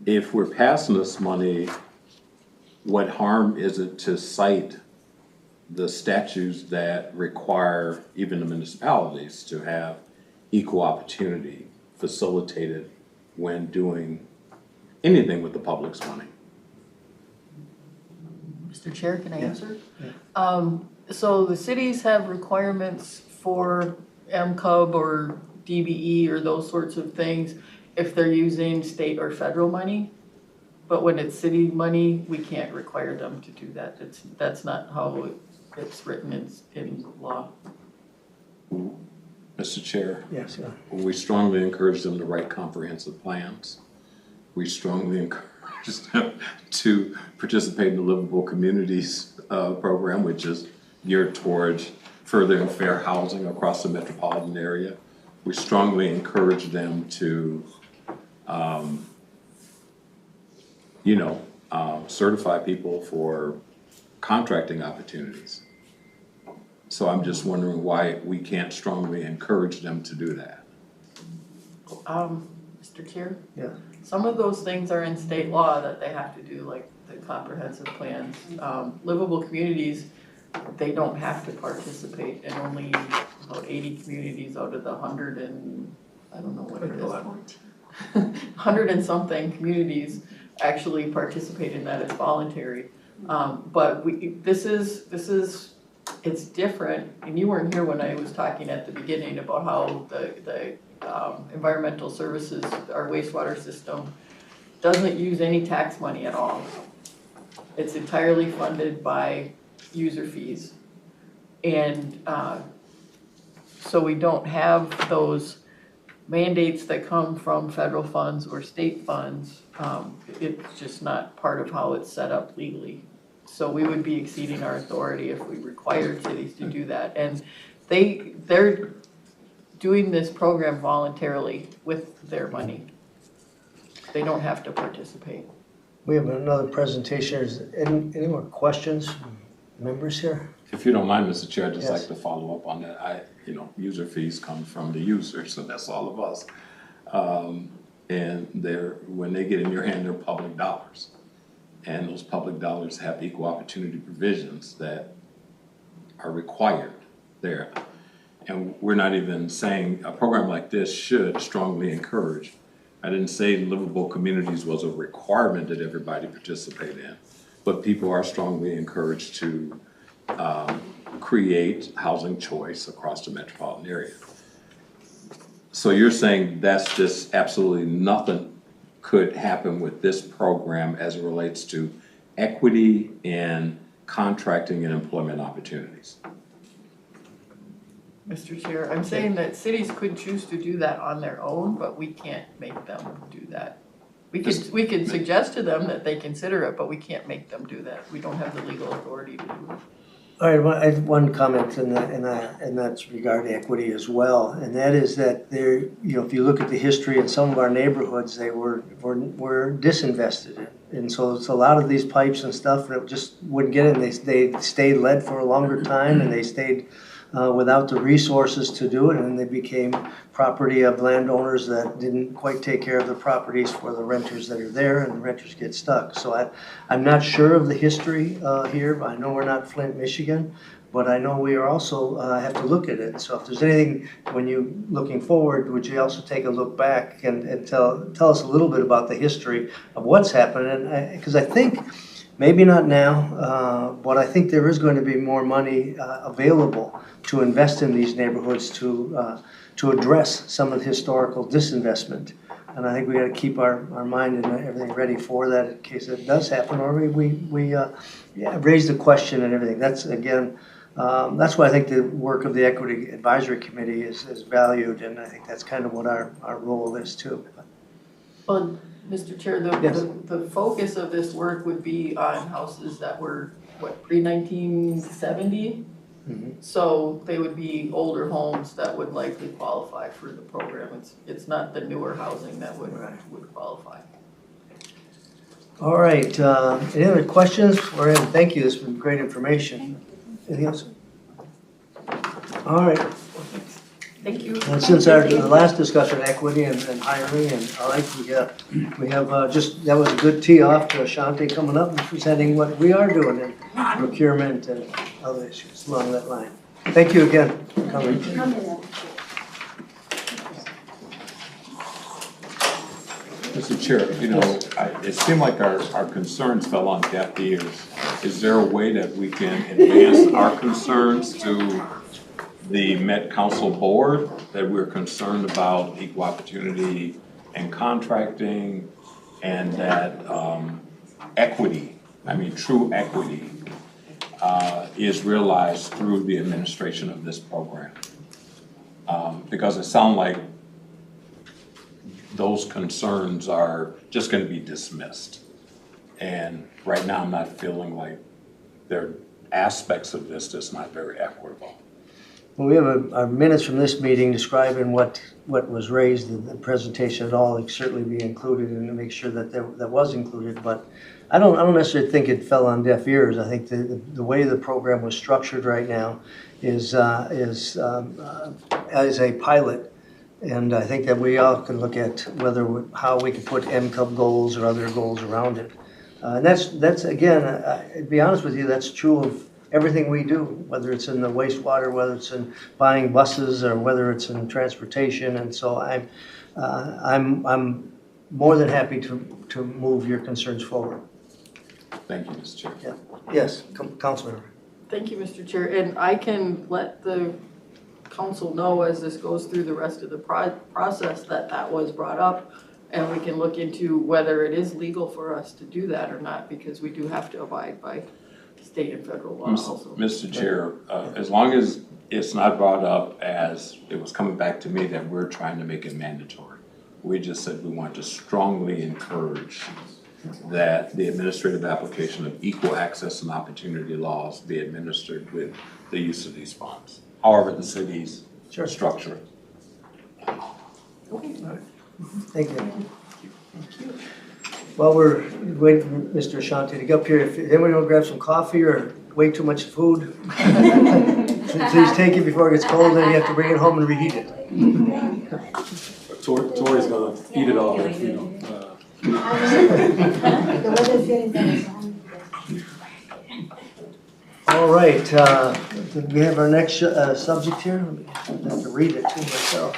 if we're passing this money, what harm is it to cite the statutes that require even the municipalities to have equal opportunity facilitated when doing anything with the public's money? Mr. Chair, can I answer? Yeah. So the cities have requirements for MCUB or DBE or those sorts of things if they're using state or federal money. But when it's city money, we can't require them to do that. That's not how it's written in law. Mr. Chair, Yes, yeah. we strongly encourage them to write comprehensive plans. We strongly encourage them to participate in the Livable Communities program, which is geared towards furthering fair housing across the metropolitan area. We strongly encourage them to, certify people for contracting opportunities. So I'm just wondering why we can't strongly encourage them to do that. Mr. Chair? Yeah. Some of those things are in state law that they have to do, like the comprehensive plans. Livable communities, they don't have to participate, and only about 80 communities out of the 100 and, I don't know what it is. 100 and something communities actually participate in that as voluntary. But it's different, and you weren't here when I was talking at the beginning about how the environmental services, our wastewater system, doesn't use any tax money at all. It's entirely funded by user fees. And so we don't have those mandates that come from federal funds or state funds. It's just not part of how it's set up legally. So we would be exceeding our authority if we required cities to do that. And they're doing this program voluntarily with their money. They don't have to participate. We have another presentation. Is there any more questions from members here? If you don't mind, Mr. Chair, I'd just Yes. like to follow up on that. User fees come from the user, so that's all of us. And when they get in your hand, they're public dollars. And those public dollars have equal opportunity provisions that are required there. And we're not even saying a program like this should strongly encourage. I didn't say Livable Communities was a requirement that everybody participate in, but people are strongly encouraged to create housing choice across the metropolitan area. So you're saying that's just absolutely nothing could happen with this program as it relates to equity in contracting and employment opportunities? Mr. Chair, I'm saying that cities could choose to do that on their own, but we can't make them do that. We could suggest to them that they consider it, but we can't make them do that. We don't have the legal authority to do it. All right, I have one comment, and that's regarding equity as well, and that is that there, if you look at the history in some of our neighborhoods, they were disinvested in. And so it's a lot of these pipes and stuff that just wouldn't get in. They stayed lead for a longer time, and they stayed without the resources to do it, and they became property of landowners that didn't quite take care of the properties for the renters that are there, and the renters get stuck. So I'm not sure of the history here. I know we're not Flint, Michigan, but I know we are also have to look at it. So if there's anything, when you looking forward, would you also take a look back and tell us a little bit about the history of what's happened? Because I think, maybe not now, but I think there is going to be more money available to invest in these neighborhoods to address some of the historical disinvestment. And I think we got to keep our mind and everything ready for that in case it does happen, or we raise the question and everything. That's, again, that's why I think the work of the Equity Advisory Committee is valued, and I think that's kind of what our role is too. Well, Mr. Chair, the focus of this work would be on houses that were, pre-1970? Mm-hmm. So they would be older homes that would likely qualify for the program. It's not the newer housing that would qualify. All right, any other questions? Thank you, this has been great information. Anything else? All right. Thank you. And since our last discussion, equity and hiring, and I like we have just, that was a good tee off to Ashanti coming up and presenting what we are doing in procurement and other issues along that line. Thank you again for coming. Mr. Chair, it seemed like our concerns fell on deaf ears. Is there a way that we can advance our concerns to the Met Council board, that we're concerned about equal opportunity and contracting, and that equity, true equity, is realized through the administration of this program? Because it sounds like those concerns are just going to be dismissed. And right now I'm not feeling like there are aspects of this that's not very equitable. Well, we have our minutes from this meeting describing what was raised in the presentation at all. It could certainly be included and make sure that that was included. But I don't necessarily think it fell on deaf ears. I think the way the program was structured right now is as a pilot. And I think that we all can look at how we can put MCUB goals or other goals around it. And that's again, to be honest with you, that's true of everything we do, whether it's in the wastewater, whether it's in buying buses, or whether it's in transportation. And so I'm more than happy to move your concerns forward. Thank you, Mr. Chair. Yeah. Yes, Councilmember. Thank you, Mr. Chair. And I can let the council know as this goes through the rest of the process that was brought up, and we can look into whether it is legal for us to do that or not, because we do have to abide by state and federal law also. Mr. Chair, as long as it's not brought up as it was coming back to me that we're trying to make it mandatory. We just said we want to strongly encourage that the administrative application of equal access and opportunity laws be administered with the use of these funds. However the city's structure. Okay. All right. Thank you. Thank you. While we're waiting for Mr. Ashanti to get up here, if anyone want to grab some coffee or way too much food, please take it before it gets cold, then you have to bring it home and reheat it. Tori's gonna eat it all if you don't. All right, we have our next subject here. I have to read it to myself.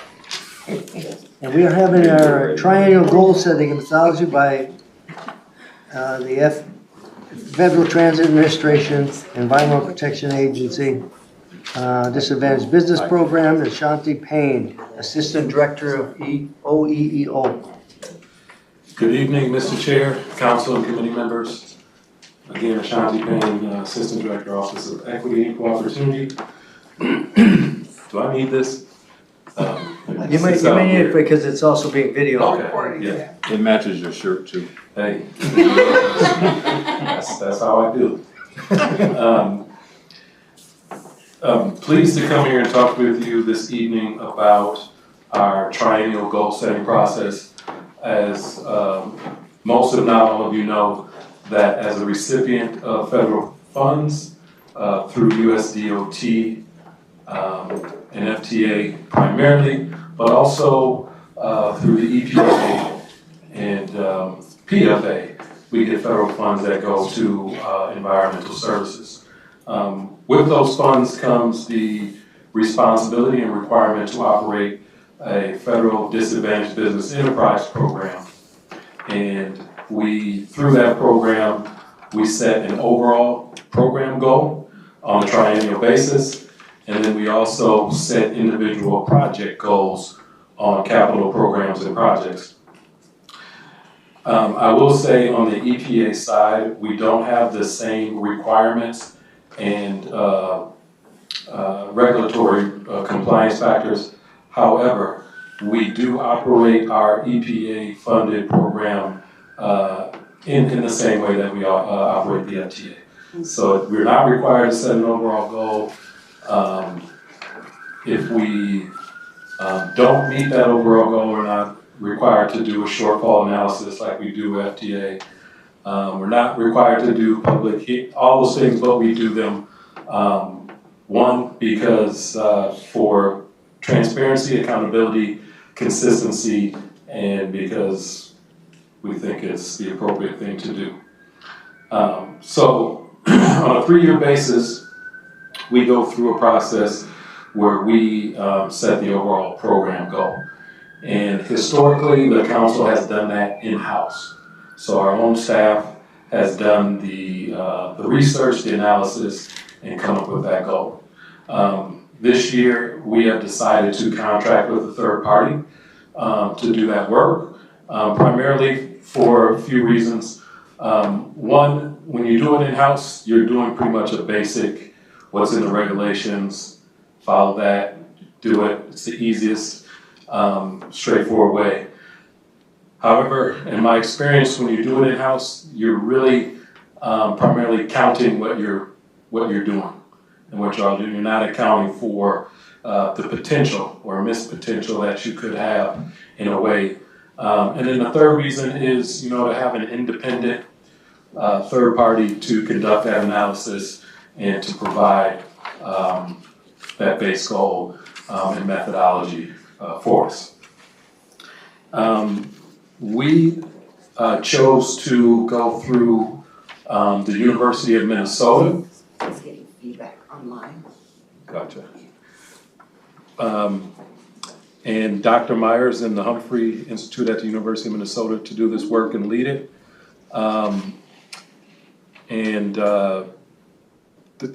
And we are having our triennial goal setting methodology by the Federal Transit Administration, Environmental Protection Agency, Disadvantaged Business Program, Ashanti Payne, Assistant Director of OEEO. Good evening, Mr. Chair, Council and committee members. Again, Ashanti Payne, Assistant Director, Office of Equity and Equal Opportunity. Do I need this? You may need it because it's also being videoed. Okay, yeah. It matches your shirt too. Hey. That's how I do. Pleased to come here and talk with you this evening about our triennial goal setting process. As most if not all of you know, that as a recipient of federal funds through USDOT and FTA primarily, but also through the EPA and PFA, we get federal funds that go to environmental services. With those funds comes the responsibility and requirement to operate a federal disadvantaged business enterprise program. And through that program, we set an overall program goal on a triennial basis. And then we also set individual project goals on capital programs and projects. I will say on the EPA side, we don't have the same requirements and regulatory compliance factors. However, we do operate our EPA funded program in the same way that we operate the FTA. So we're not required to set an overall goal. If we don't meet that overall goal, we're not required to do a shortfall analysis like we do with FTA. We're not required to do public heat, all those things, but we do them. One, because for transparency, accountability, consistency, and because we think it's the appropriate thing to do. So on a 3-year basis, we go through a process where we set the overall program goal. And historically, the council has done that in-house. So our own staff has done the research, the analysis, and come up with that goal. This year, we have decided to contract with a third party to do that work, primarily for a few reasons. One, when you do it in-house, you're doing pretty much a basic, what's in the regulations, follow that, do it. It's the easiest, straightforward way. However, in my experience, when you do it in-house, you're really primarily counting what you're doing and what y'all do. You're not accounting for the potential or missed potential that you could have in a way. And then the third reason is, to have an independent third party to conduct that analysis and to provide that base goal and methodology for us. We chose to go through the University of Minnesota. I was getting feedback online. Gotcha. And Dr. Myers and the Humphrey Institute at the University of Minnesota to do this work and lead it.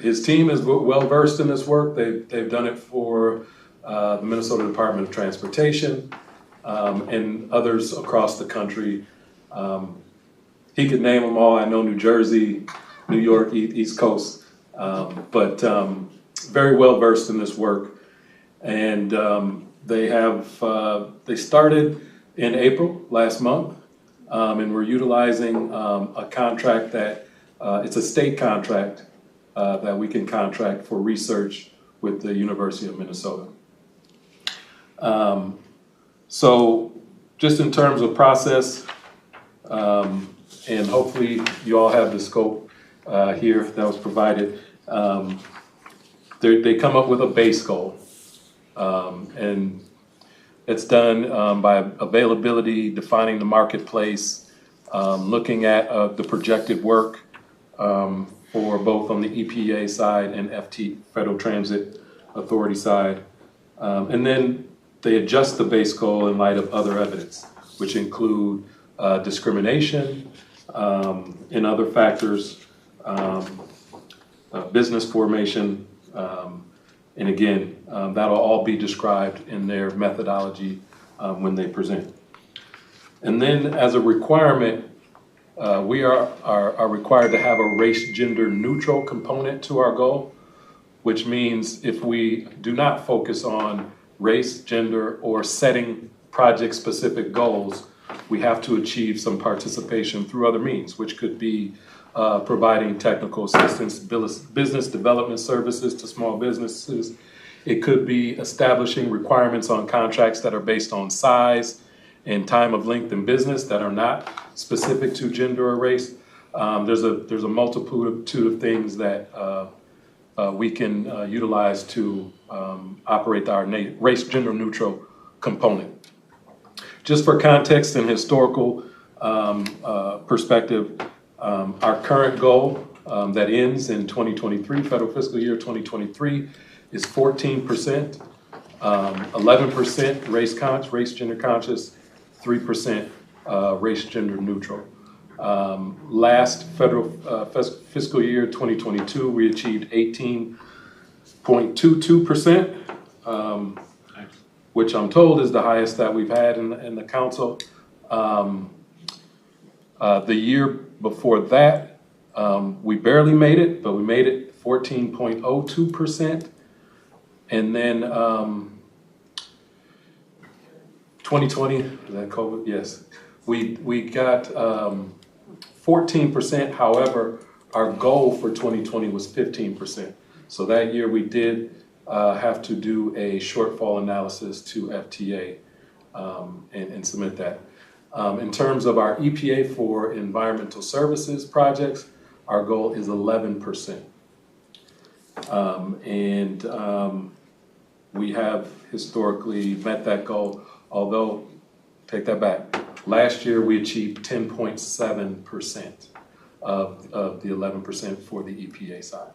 His team is well versed in this work. They've done it for the Minnesota Department of Transportation and others across the country. He could name them all. I know New Jersey, New York, East Coast, but very well versed in this work. And they started in April last month, and we're utilizing a contract that it's a state contract that we can contract for research with the University of Minnesota. So just in terms of process, and hopefully you all have the scope here that was provided. They come up with a base goal, and it's done by availability, defining the marketplace, looking at the projected work for both on the EPA side and Federal Transit Authority side. And then they adjust the base goal in light of other evidence, which include discrimination and other factors business formation, and again, that'll all be described in their methodology when they present. And then as a requirement, we are required to have a race gender neutral component to our goal, which means if we do not focus on race, gender, or setting project-specific goals, we have to achieve some participation through other means, which could be providing technical assistance, business development services to small businesses. It could be establishing requirements on contracts that are based on size and time of length in business that are not specific to gender or race. There's a multitude of things that we can utilize to operate our race gender neutral component. Just for context and historical perspective, our current goal that ends in 2023, federal fiscal year 2023, is 14%, 11% race gender conscious, 3% race gender neutral. Last federal fiscal year 2022, we achieved 18.22%, which I'm told is the highest that we've had in the council. The year before that, we barely made it, but we made it 14.02%. And then 2020, is that COVID? Yes. We got 14%. However, our goal for 2020 was 15%. So that year we did have to do a shortfall analysis to FTA and submit that. In terms of our EPA for environmental services projects, our goal is 11%. We have historically met that goal, although, take that back, last year we achieved 10.7% of the 11% for the EPA side.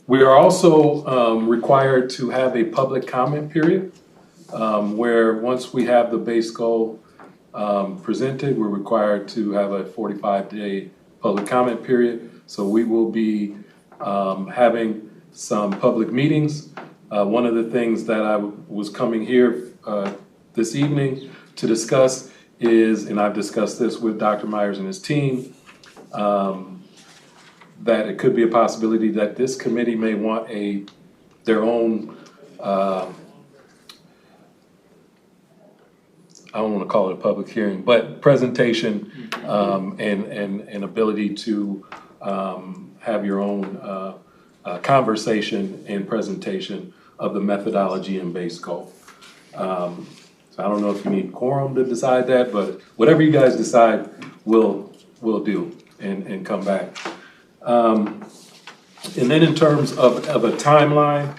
We are also required to have a public comment period where once we have the base goal presented, we're required to have a 45-day public comment period. So we will be having some public meetings. One of the things that I was coming here this evening to discuss is, and I've discussed this with Dr. Myers and his team, that it could be a possibility that this committee may want their own, I don't want to call it a public hearing, but presentation and ability to have your own conversation and presentation of the methodology and base goal. So I don't know if you need quorum to decide that, but whatever you guys decide, we'll do and come back. And then in terms of a timeline,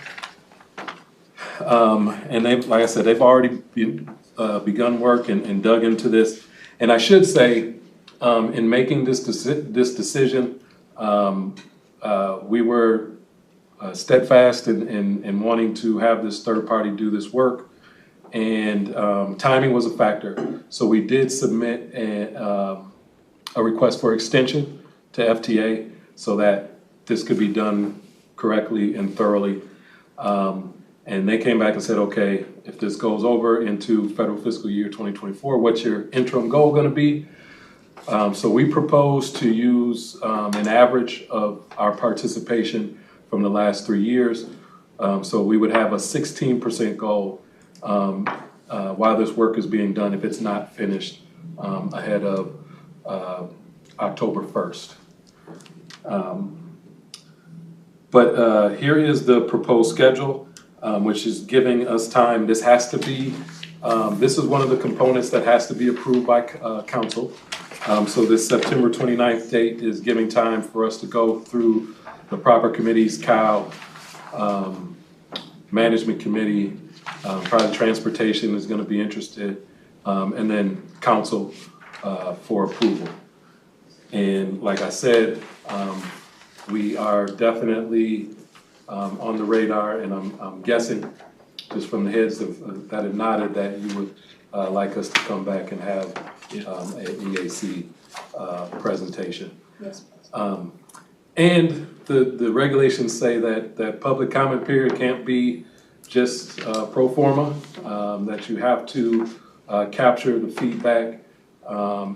and like I said, they've already begun work and dug into this. And I should say, in making this decision, we were steadfast in wanting to have this third party do this work, and timing was a factor. So we did submit a request for extension to FTA so that this could be done correctly and thoroughly. And they came back and said, okay, if this goes over into federal fiscal year 2024, what's your interim goal going to be? So we propose to use an average of our participation from the last 3 years. So we would have a 16% goal while this work is being done if it's not finished ahead of October 1st. But here is the proposed schedule, which is giving us time. This has to be, this is one of the components that has to be approved by council. So this September 29th date is giving time for us to go through the proper committees, COW, Management Committee, probably Transportation is going to be interested, and then council for approval. And like I said, we are definitely on the radar, and I'm guessing just from the heads that have nodded that you would like us to come back and have an EAC presentation. Yes. And the regulations say that public comment period can't be just pro forma, that you have to capture the feedback,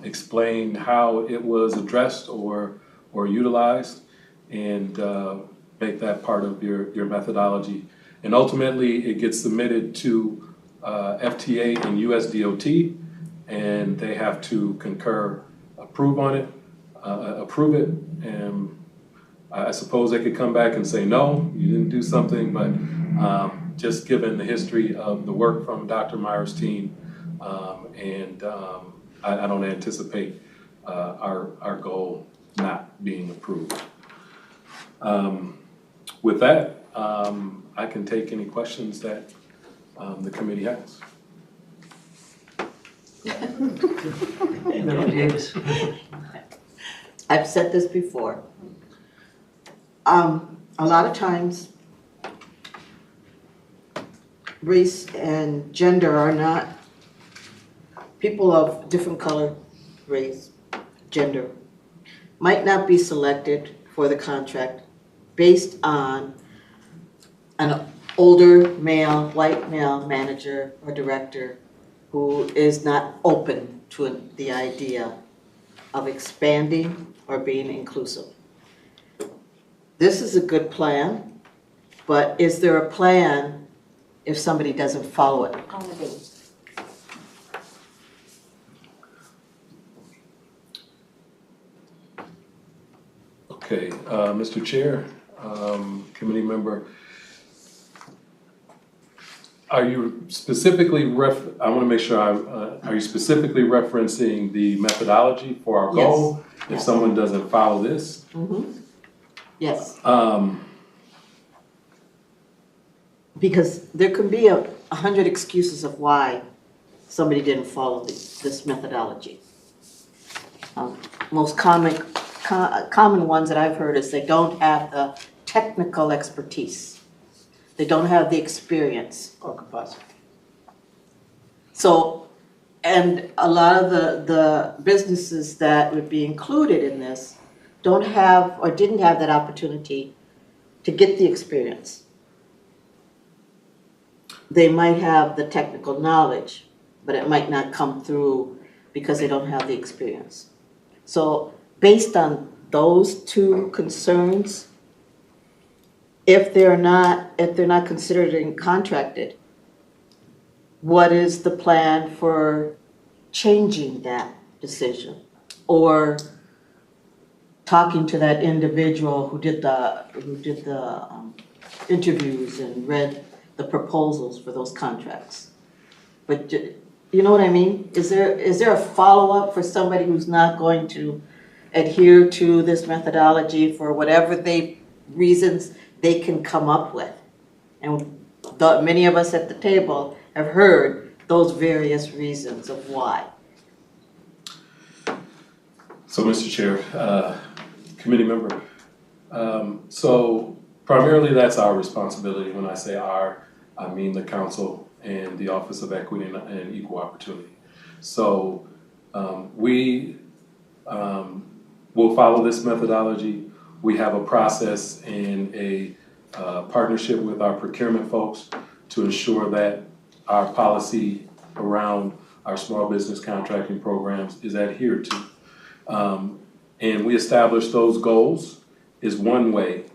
explain how it was addressed or utilized, and make that part of your methodology. And ultimately, it gets submitted to FTA and USDOT, and they have to concur, approve it, and I suppose they could come back and say, no, you didn't do something, but just given the history of the work from Dr. Meyer's team, I don't anticipate our goal not being approved. With that, I can take any questions that the committee has. Member Davis. I've said this before. A lot of times, race and gender are not, people of different color, race, gender, might not be selected for the contract based on an older male, white male manager or director who is not open to the idea of expanding or being inclusive. This is a good plan, but is there a plan if somebody doesn't follow it? Okay, Mr. Chair, committee member, are you specifically I want to make sure are you specifically referencing the methodology for our goal? If Yes. someone doesn't follow this? Yes. Um, Because there can be 100 excuses of why somebody didn't follow this methodology. Most common ones that I've heard is they don't have the technical expertise. They don't have the experience or capacity. So, and a lot of the businesses that would be included in this don't have or didn't have that opportunity to get the experience. They might have the technical knowledge, but it might not come through because they don't have the experience. So based on those two concerns, if they're not considered and contracted, what is the plan for changing that decision? Or talking to that individual who did the interviews and read the proposals for those contracts? But you know what I mean? Is there a follow-up for somebody who's not going to adhere to this methodology for whatever reasons they can come up with? And many of us at the table have heard those various reasons of why. So, Mr. Chair, committee member, so primarily that's our responsibility. When I say our, I mean the council and the Office of Equity and Equal Opportunity. So we will follow this methodology. We have a process and a partnership with our procurement folks to ensure that our policy around our small business contracting programs is adhered to. And we establish those goals is one way,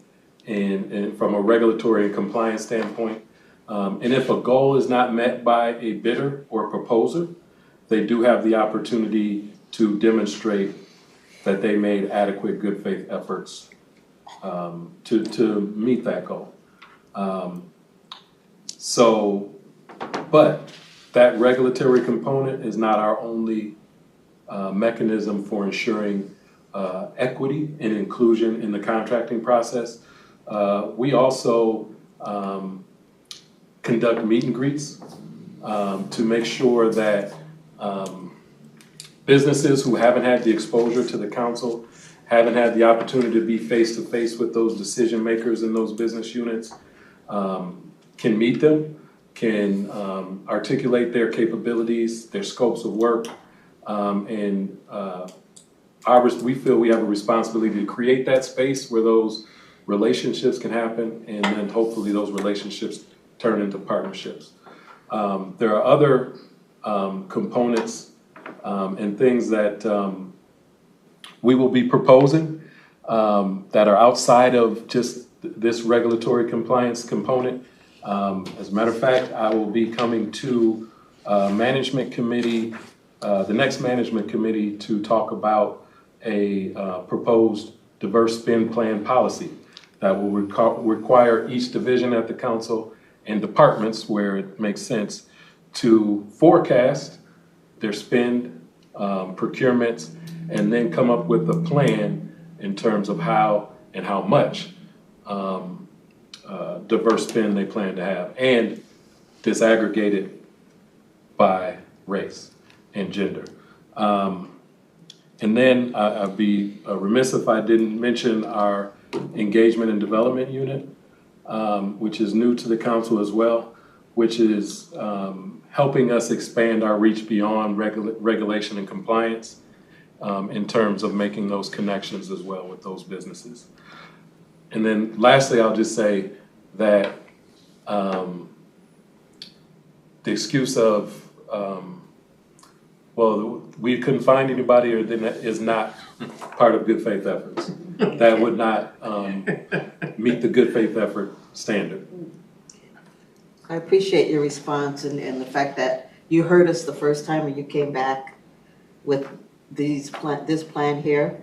and from a regulatory and compliance standpoint. And if a goal is not met by a bidder or proposer, they do have the opportunity to demonstrate that they made adequate good faith efforts to meet that goal. But that regulatory component is not our only mechanism for ensuring equity and inclusion in the contracting process. We also conduct meet and greets to make sure that businesses who haven't had the exposure to the council, haven't had the opportunity to be face to face with those decision makers in those business units, can meet them, can articulate their capabilities, their scopes of work, and we feel we have a responsibility to create that space where those relationships can happen, and then hopefully those relationships turn into partnerships. There are other components and things that we will be proposing that are outside of just this regulatory compliance component. As a matter of fact, I will be coming to management committee, the next management committee, to talk about a proposed diverse spend plan policy that will require each division at the council and departments where it makes sense to forecast their spend, procurements, and then come up with a plan in terms of how and how much diverse spend they plan to have, and disaggregated by race and gender. And then I'd be remiss if I didn't mention our engagement and development unit, which is new to the council as well, which is helping us expand our reach beyond regulation and compliance in terms of making those connections as well with those businesses. And then lastly, I'll just say that the excuse of, well, we couldn't find anybody or didn't, is not part of good faith efforts. That would not meet the good faith effort standard. I appreciate your response and the fact that you heard us the first time and you came back with this plan here.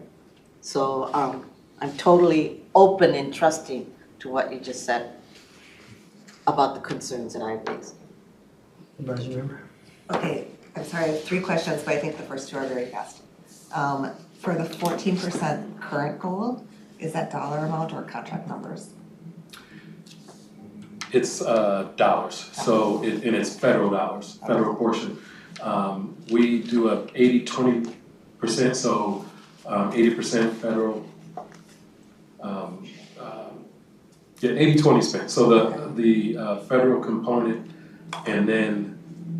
So I'm totally open and trusting to what you just said about the concerns that I've raised. Supervisor Member? Okay, I'm sorry, I have 3 questions, but I think the first 2 are very fast. For the 14% current goal, is that dollar amount or contract numbers? It's dollars, so and it's federal dollars, federal portion. We do a 80-20%, so 80% federal. 80-20 spent. So the federal component, and then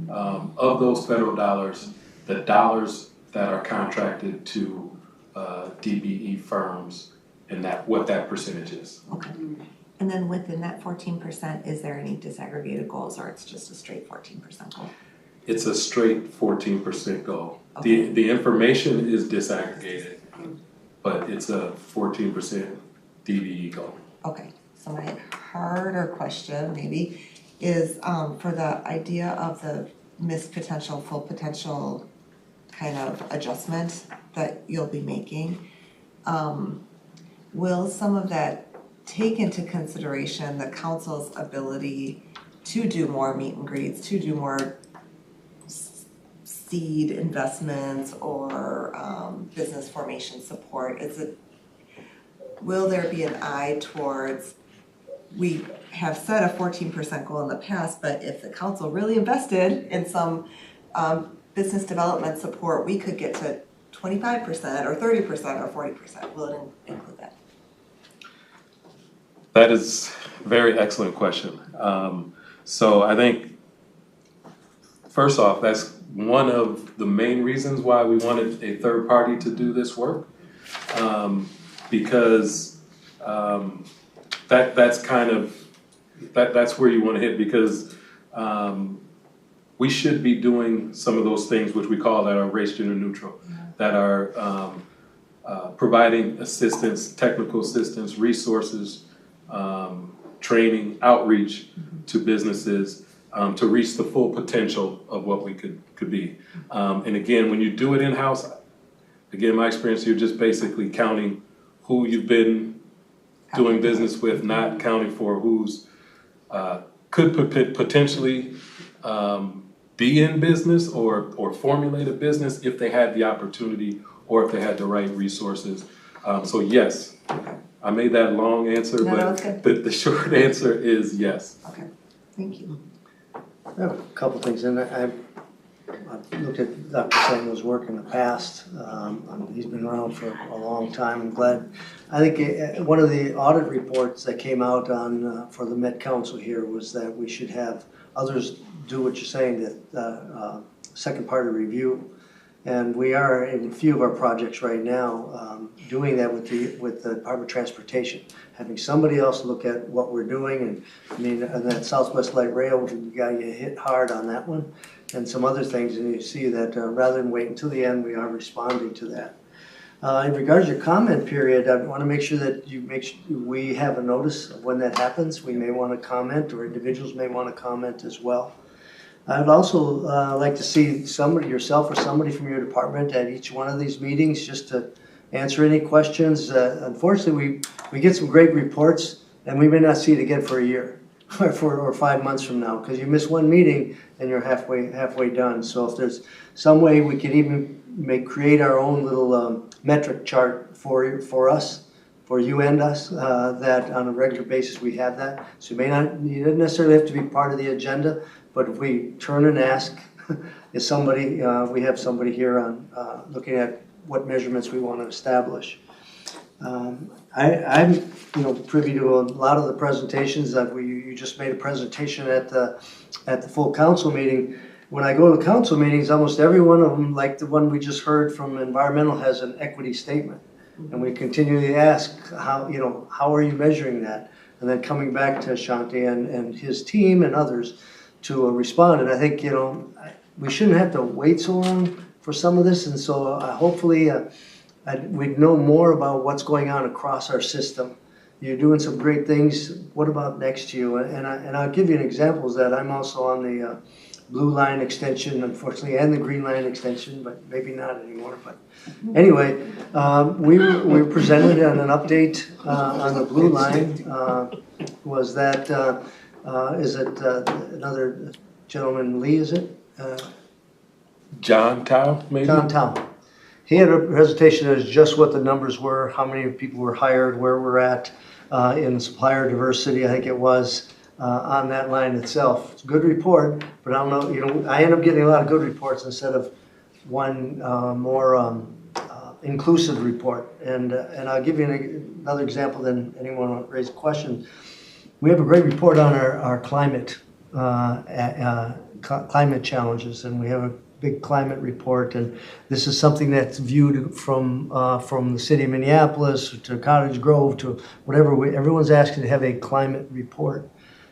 of those federal dollars, the dollars that are contracted to DBE firms, and what that percentage is. Okay. And then within that 14%, is there any disaggregated goals, or it's just a straight 14% goal? It's a straight 14% goal. Okay. The information is disaggregated, but it's a 14% DBE goal. Okay, so my harder question maybe is for the idea of the missed potential, full potential kind of adjustment that you'll be making, will some of that take into consideration the council's ability to do more meet and greets, to do more seed investments or business formation support? Will there be an eye towards, we have set a 14% goal in the past, but if the council really invested in some business development support, we could get to 25% or 30% or 40%. Will it include that? That is a very excellent question. So I think, first off, that's one of the main reasons why we wanted a third party to do this work, because that's kind of, that's where you want to hit, because we should be doing some of those things which we call that are race gender neutral, that are providing assistance, technical assistance, resources, training, outreach to businesses to reach the full potential of what we could be. And again, when you do it in-house, again, my experience, you're just basically counting who you've been doing business with, not counting for who's could potentially be in business or formulate a business if they had the opportunity or if they had the right resources. So yes, I made that long answer, but the short answer is yes. Okay, thank you. I have a couple things, and I've looked at Dr. Samuel's work in the past. He's been around for a long time. I'm glad. I think one of the audit reports that came out on for the Met Council here was that we should have others do what you're saying, that second party review. And we are in a few of our projects right now doing that with the Department of Transportation, having somebody else look at what we're doing. And I mean, and that Southwest Light Rail, you got you hit hard on that one, and some other things, and you see that rather than wait until the end, we are responding to that. In regards to your comment period, I want to make sure that we have a notice of when that happens. We may want to comment, or individuals may want to comment as well. I would also like to see somebody, yourself or somebody from your department at each one of these meetings, just to answer any questions. Unfortunately, we get some great reports, and we may not see it again for a year or 5 months from now, because you miss one meeting and you're halfway done. So if there's some way we could even create our own little metric chart for us, for you and us, that on a regular basis we have that. So you don't necessarily have to be part of the agenda, but if we turn and ask, is somebody, we have somebody here on looking at what measurements we want to establish. I'm privy to a lot of the presentations that you just made a presentation at the full council meeting. When I go to council meetings, almost every one of them, like the one we just heard from environmental, has an equity statement. And we continually ask, how are you measuring that? And then coming back to Ashanti and his team and others to respond. And I think, we shouldn't have to wait so long for some of this. And so hopefully we'd know more about what's going on across our system. You're doing some great things. What about next to you? And I'll give you an example, is that I'm also on the blue line extension, unfortunately, and the green line extension, but maybe not anymore. But anyway, we were presented on an update on the blue line. Was that, is it another gentleman, Lee, is it? John Tao, maybe? John Tao. He had a presentation as just what the numbers were, how many people were hired, where we're at in supplier diversity, I think it was. On that line itself. It's a good report, but I don't know, I end up getting a lot of good reports instead of one more inclusive report. And I'll give you another example, then anyone want to raise a question. We have a great report on our climate challenges, and we have a big climate report, and this is something that's viewed from the city of Minneapolis to Cottage Grove to whatever. Everyone's asking to have a climate report.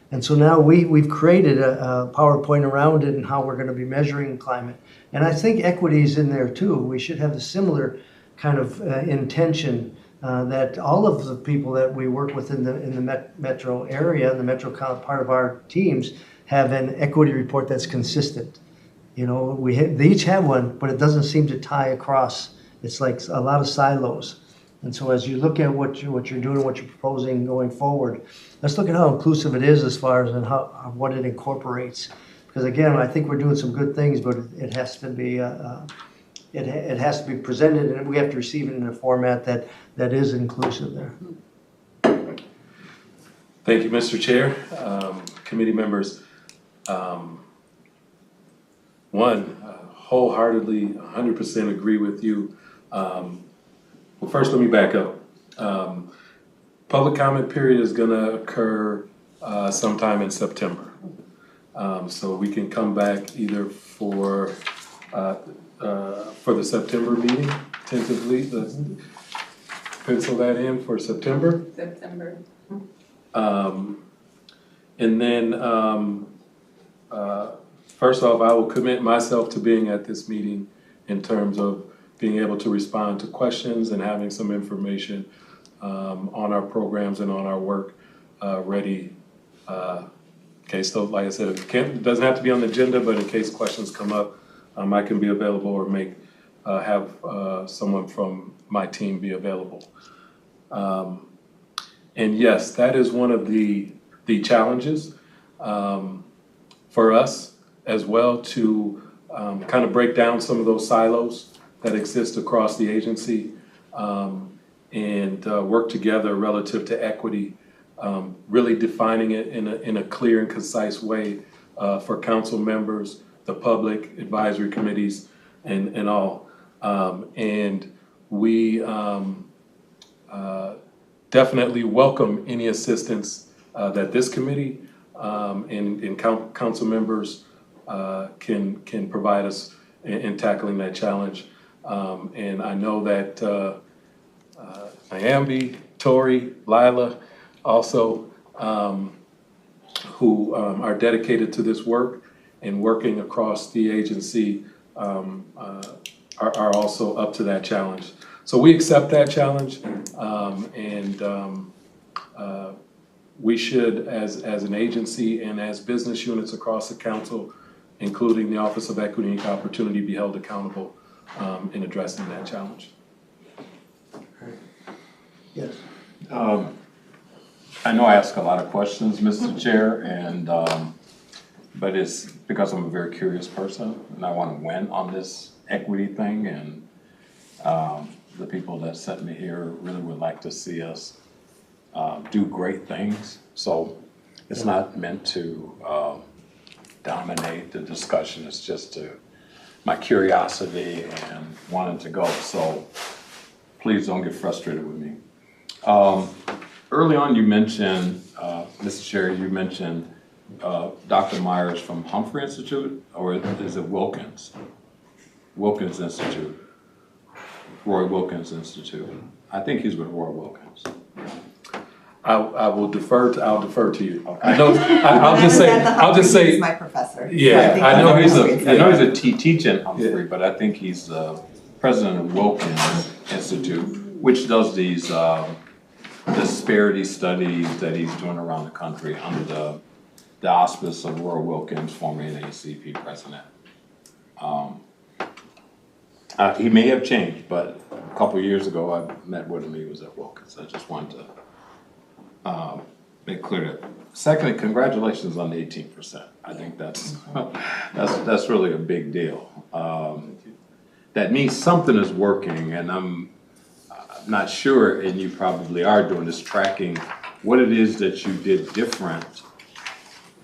And so now we've created a PowerPoint around it and how we're going to be measuring climate. And I think equity is in there too. We should have a similar kind of intention that all of the people that we work with in the metro area, the metro part of our teams, have an equity report that's consistent. They each have one, but it doesn't seem to tie across. It's like a lot of silos. And so as you look at what you're doing, what you're proposing going forward, let's look at how inclusive it is as far as what it incorporates. Because again, I think we're doing some good things, but it has to be it has to be presented, and we have to receive it in a format that is inclusive there. Thank you, Mr. Chair, committee members. Wholeheartedly, 100% agree with you. Well, first, let me back up. Public comment period is going to occur sometime in September. So we can come back either for the September meeting, tentatively, pencil that in for September. And then, first off, I will commit myself to being at this meeting in terms of being able to respond to questions and having some information on our programs and on our work ready. Okay, so like I said, it doesn't have to be on the agenda, but in case questions come up, I can be available or have someone from my team be available. And yes, that is one of the challenges for us as well, to kind of break down some of those silos that exist across the agency and work together relative to equity, really defining it in a clear and concise way for council members, the public, advisory committees, and all. And we definitely welcome any assistance that this committee and council members can provide us in tackling that challenge. And I know that Nyambi, Tori, Lila also, who are dedicated to this work and working across the agency, are also up to that challenge. So we accept that challenge, and we should, as an agency and as business units across the council, including the Office of Equity and Equal Opportunity, be held accountable in addressing that challenge. Yes. I know I ask a lot of questions, Mr. Chair, and but it's because I'm a very curious person and I want to win on this equity thing, and the people that sent me here really would like to see us do great things. So it's not meant to dominate the discussion, it's just my curiosity and wanting to go. So please don't get frustrated with me. Early on you mentioned, Mr. Chair, you mentioned Dr. Myers from Humphrey Institute, or is it Wilkins? Wilkins Institute, Roy Wilkins Institute. I think he's with Roy Wilkins. I'll defer to you. Okay. I know. I'll just say. He's my professor. Yeah, So I know he's a teaching Humphrey, but I think he's the president of Wilkins Institute, which does these disparity studies that he's doing around the country under the auspice of Roy Wilkins, former NAACP president. He may have changed, but a couple of years ago I met with him. He was at Wilkins. I just wanted to make clear that. Secondly, congratulations on the 18%. I think that's really a big deal. That means something is working, and I'm not sure, and you probably are doing this, tracking what it is that you did different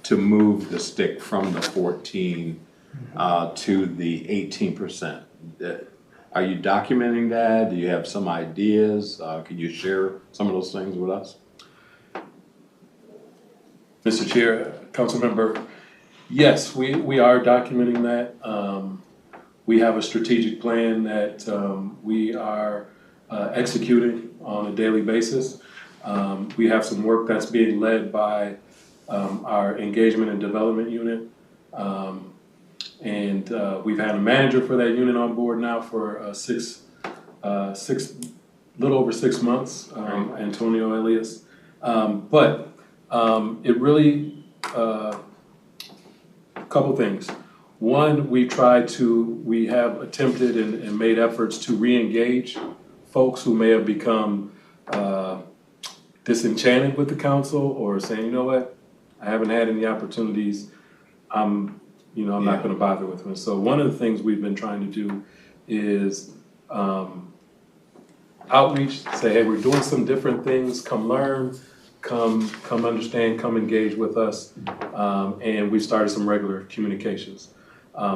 to move the stick from the 14 to the 18%. Are you documenting that? Do you have some ideas? Can you share some of those things with us? Mr. Chair, Council Member, yes, we are documenting that. We have a strategic plan that we are executing on a daily basis. We have some work that's being led by our engagement and development unit. And we've had a manager for that unit on board now for little over 6 months, Antonio Elias. But it really, a couple things. One, we have attempted and made efforts to re-engage folks who may have become disenchanted with the council or saying, you know what, I haven't had any opportunities, I'm not going to bother with them. So one of the things we've been trying to do is outreach, say, hey, we're doing some different things, come learn, come understand, come engage with us, and we've started some regular communications.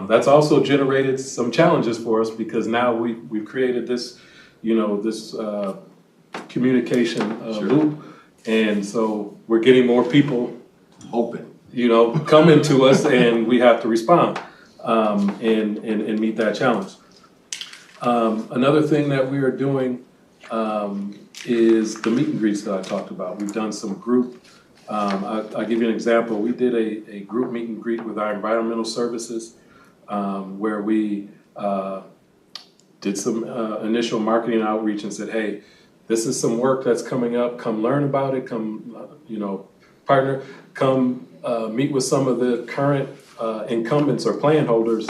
That's also generated some challenges for us because now we've created this, this communication loop, and so we're getting more people coming to us, and we have to respond and meet that challenge. Another thing that we are doing is the meet and greets that I talked about. We've done some group. I'll give you an example. We did a group meet and greet with our environmental services, where we did some initial marketing outreach and said, hey, this is some work that's coming up. Come learn about it. Come, partner. Come meet with some of the current incumbents or plan holders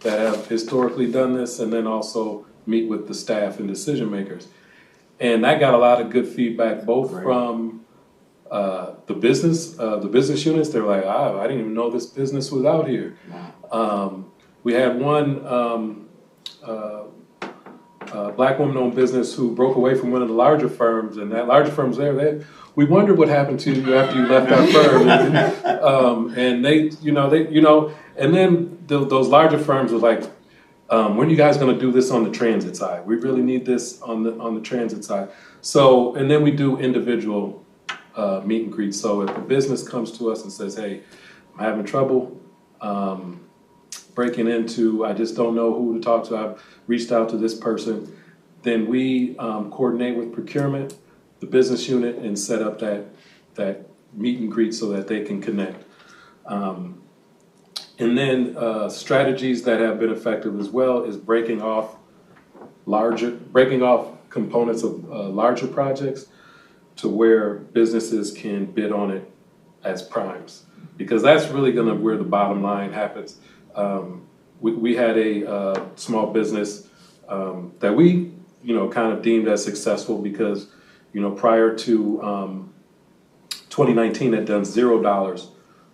that have historically done this, and then also meet with the staff and decision makers. And that got a lot of good feedback, both from the business units. They were like, I didn't even know this business was out here. We had one black woman-owned business who broke away from one of the larger firms, and that larger firm's there. We wondered what happened to you after you left our firm, and and then those larger firms were like, when are you guys going to do this on the transit side? We really need this on the transit side. So, and then we do individual meet and greet. So if the business comes to us and says, hey, I'm having trouble breaking into, I just don't know who to talk to, I've reached out to this person, then we coordinate with procurement, the business unit, and set up that meet and greet so that they can connect. And then strategies that have been effective as well is breaking off components of larger projects to where businesses can bid on it as primes, because that's really where the bottom line happens. We had a small business that we kind of deemed as successful because prior to 2019 had done $0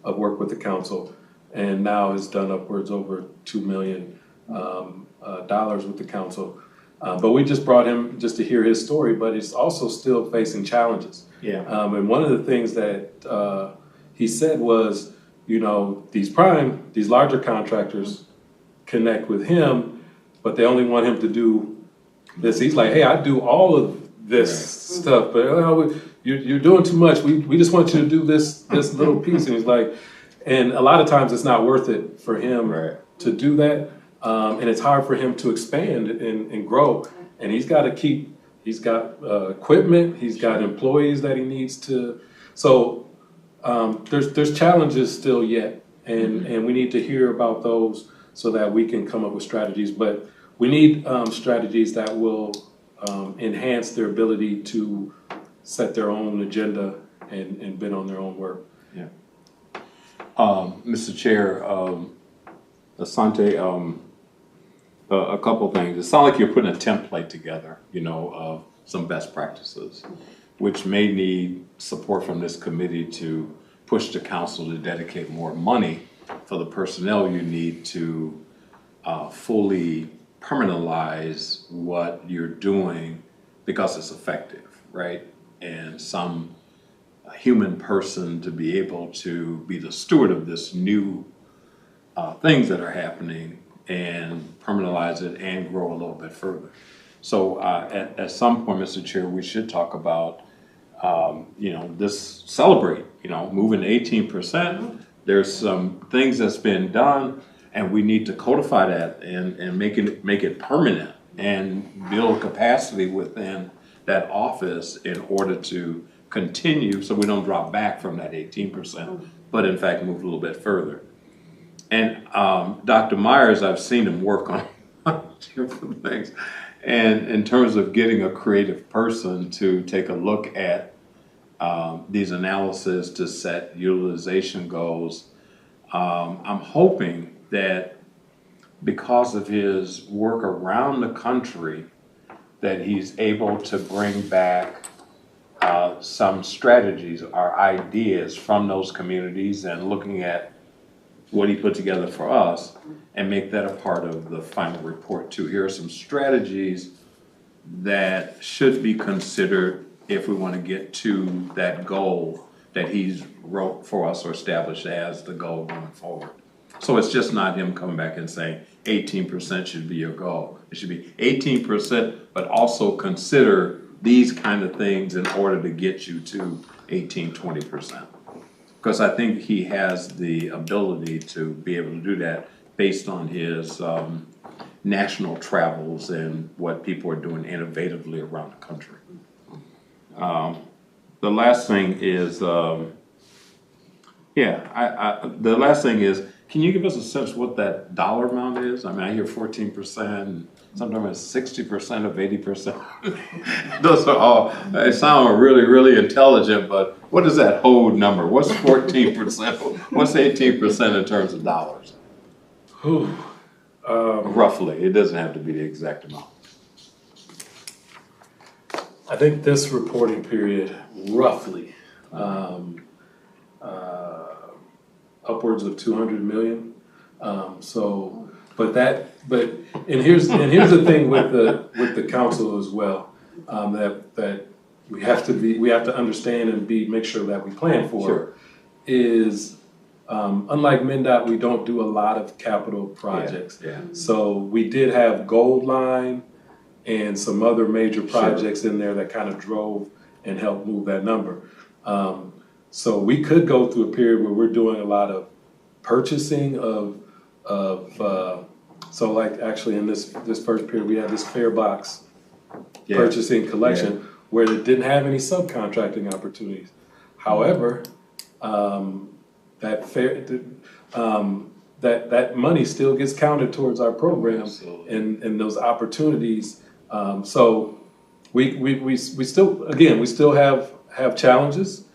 of work with the council, and now has done upwards over $2 million with the council. But we just brought him just to hear his story, but he's also still facing challenges. Yeah. And one of the things that he said was, these larger contractors connect with him, but they only want him to do this. He's like, hey, I do all of this stuff, but you're doing too much. We just want you to do this little piece. And he's like, and a lot of times it's not worth it for him to do that. And it's hard for him to expand and grow. And he's got equipment, he's got employees that he needs to. So there's challenges still yet. And we need to hear about those so that we can come up with strategies. But we need strategies that will enhance their ability to set their own agenda and bid on their own work. Yeah. Mr. Chair, Asante, a couple things. It sounds like you're putting a template together, of some best practices, which may need support from this committee to push the council to dedicate more money for the personnel you need to fully permanentalize what you're doing because it's effective, right? And some human person to be able to be the steward of this new things that are happening and permanentalize it and grow a little bit further. So at some point, Mr. Chair, we should talk about, this celebrate, moving to 18%. There's some things that's been done, and we need to codify that and make it permanent and build capacity within that office in order to continue so we don't drop back from that 18%, but in fact move a little bit further. And Dr. Myers, I've seen him work on different things. And in terms of getting a creative person to take a look at these analyses to set utilization goals, I'm hoping that because of his work around the country, that he's able to bring back some strategies or ideas from those communities and looking at what he put together for us and make that a part of the final report too. Here are some strategies that should be considered if we want to get to that goal that he's wrote for us or established as the goal going forward. So it's just not him coming back and saying 18% should be your goal. It should be 18%, but also consider these kind of things in order to get you to 18-20%. Because I think he has the ability to be able to do that based on his national travels and what people are doing innovatively around the country. The last thing is, the last thing is, can you give us a sense what that dollar amount is? I mean, I hear 14%, sometimes it's 60% of 80%. Those are all, they sound really, really intelligent, but what is that whole number? What's 14%? What's 18% in terms of dollars? Roughly, it doesn't have to be the exact amount. I think this reporting period, roughly, upwards of 200 million. And here's the thing with the council as well, that we have to understand and make sure that we plan for is, unlike MnDOT, we don't do a lot of capital projects. So we did have Gold Line and some other major projects in there that kind of drove and helped move that number. So we could go through a period where we're doing a lot of purchasing of so like actually in this first period, we had this fare box purchasing collection where it didn't have any subcontracting opportunities. However, that money still gets counted towards our program and those opportunities. So we still have challenges.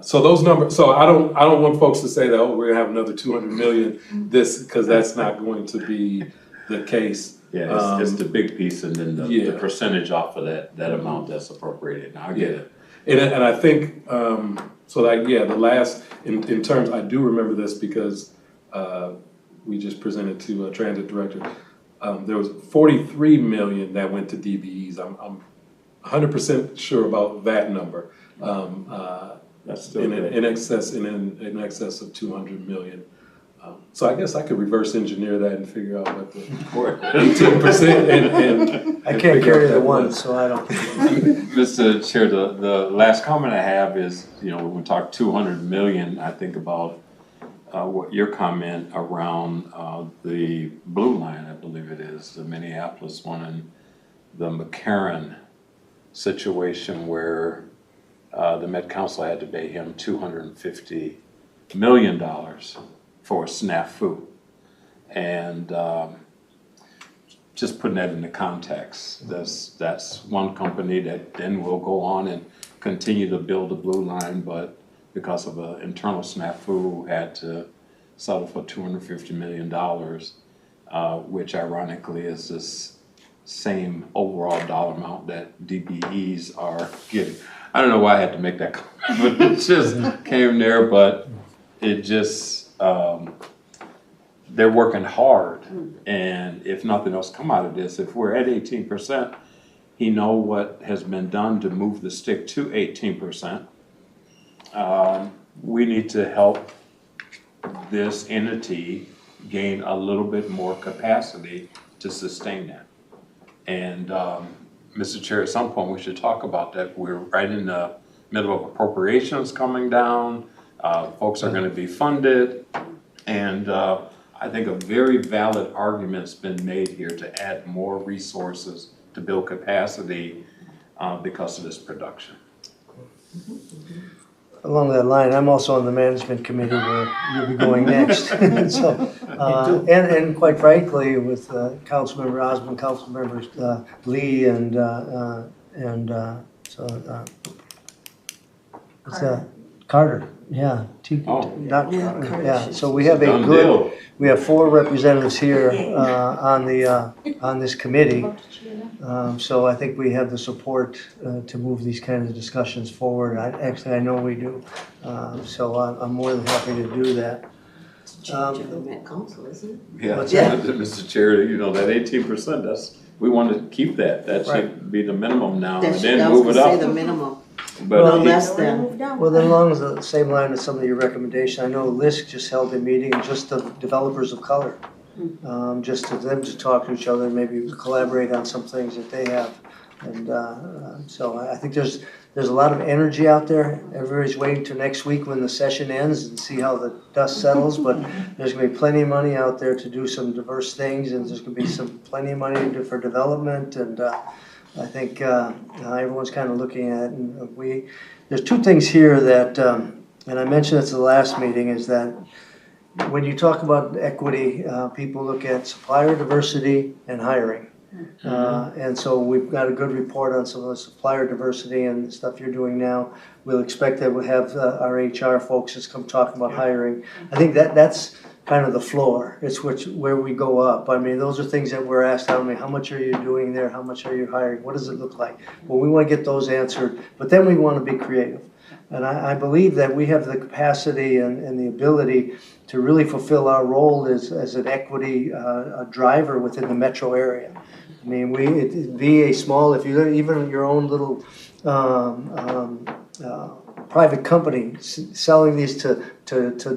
So those numbers. So I don't want folks to say that we're gonna have another 200 million because that's not going to be the case. Yeah, it's the big piece and then the percentage off of that amount that's appropriated. Now I get it. And I think the last in terms, I do remember this because we just presented to a transit director. There was 43 million that went to DBEs. I'm 100% sure about that number. That's still in excess of 200 million. So I guess I could reverse engineer that and figure out what the 18% and I can't carry the one, so I don't. Mr. Chair, the last comment I have is, when we talk 200 million, I think about what your comment around the blue line, I believe it is, the Minneapolis one, and the McCarran situation where the Met Council had to pay him $250 million for a snafu. And just putting that into context, that's one company that then will go on and continue to build the blue line, but because of an internal snafu had to settle for $250 million, which ironically is this same overall dollar amount that DBEs are getting. I don't know why I had to make that comment, but it just came there, but it just, they're working hard, and if nothing else come out of this, if we're at 18%, he know what has been done to move the stick to 18%. We need to help this entity gain a little bit more capacity to sustain that. And Mr. Chair, at some point we should talk about that. We're right in the middle of appropriations coming down. Folks are going to be funded, and I think a very valid argument's been made here to add more resources to build capacity because of this production. Along that line, I'm also on the management committee where you'll be going next. So, and quite frankly, with Councilmember Osmond, Councilmember Lee, and Carter. Yeah. So we have we have 4 representatives here on this committee. So I think we have the support to move these kinds of discussions forward. I know we do. So I'm more than happy to do that. The Met Council, isn't it? Yeah, Mr. Chair, that 18%, we want to keep that. That should be the minimum now, and then move it up. Say the minimum. But less than. Well, then along the same line as some of your recommendations, I know LISC just held a meeting just of developers of color. Just to them to talk to each other and maybe collaborate on some things that they have. And so I think there's a lot of energy out there. Everybody's waiting till next week when the session ends and see how the dust settles, but there's going to be plenty of money out there to do some diverse things, and there's going to be plenty of money for development, and I think everyone's kind of looking at it. And there's 2 things here that, and I mentioned this at the last meeting, is that when you talk about equity, people look at supplier diversity and hiring. And so we've got a good report on some of the supplier diversity and the stuff you're doing now. We'll expect that we'll have our HR folks just come talk about hiring. I think that's kind of the floor. It's where we go up. I mean, those are things that we're asked, how much are you doing there? How much are you hiring? What does it look like? Well, we want to get those answered, but then we want to be creative. And I believe that we have the capacity and the ability to really fulfill our role as an equity driver within the metro area. I mean, it'd be a small, if you even your own little private company selling these to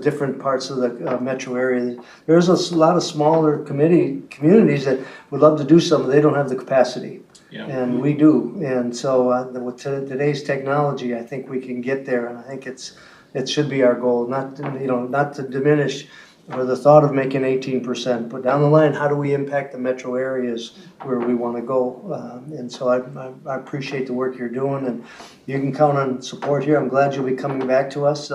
different parts of the metro area. There's a lot of smaller communities that would love to do something. They don't have the capacity. Yeah. And we do, and so with today's technology, I think we can get there, and I think it should be our goal, not to diminish or the thought of making 18%, but down the line, how do we impact the metro areas where we want to go? And so I appreciate the work you're doing, and you can count on support here. I'm glad you'll be coming back to us,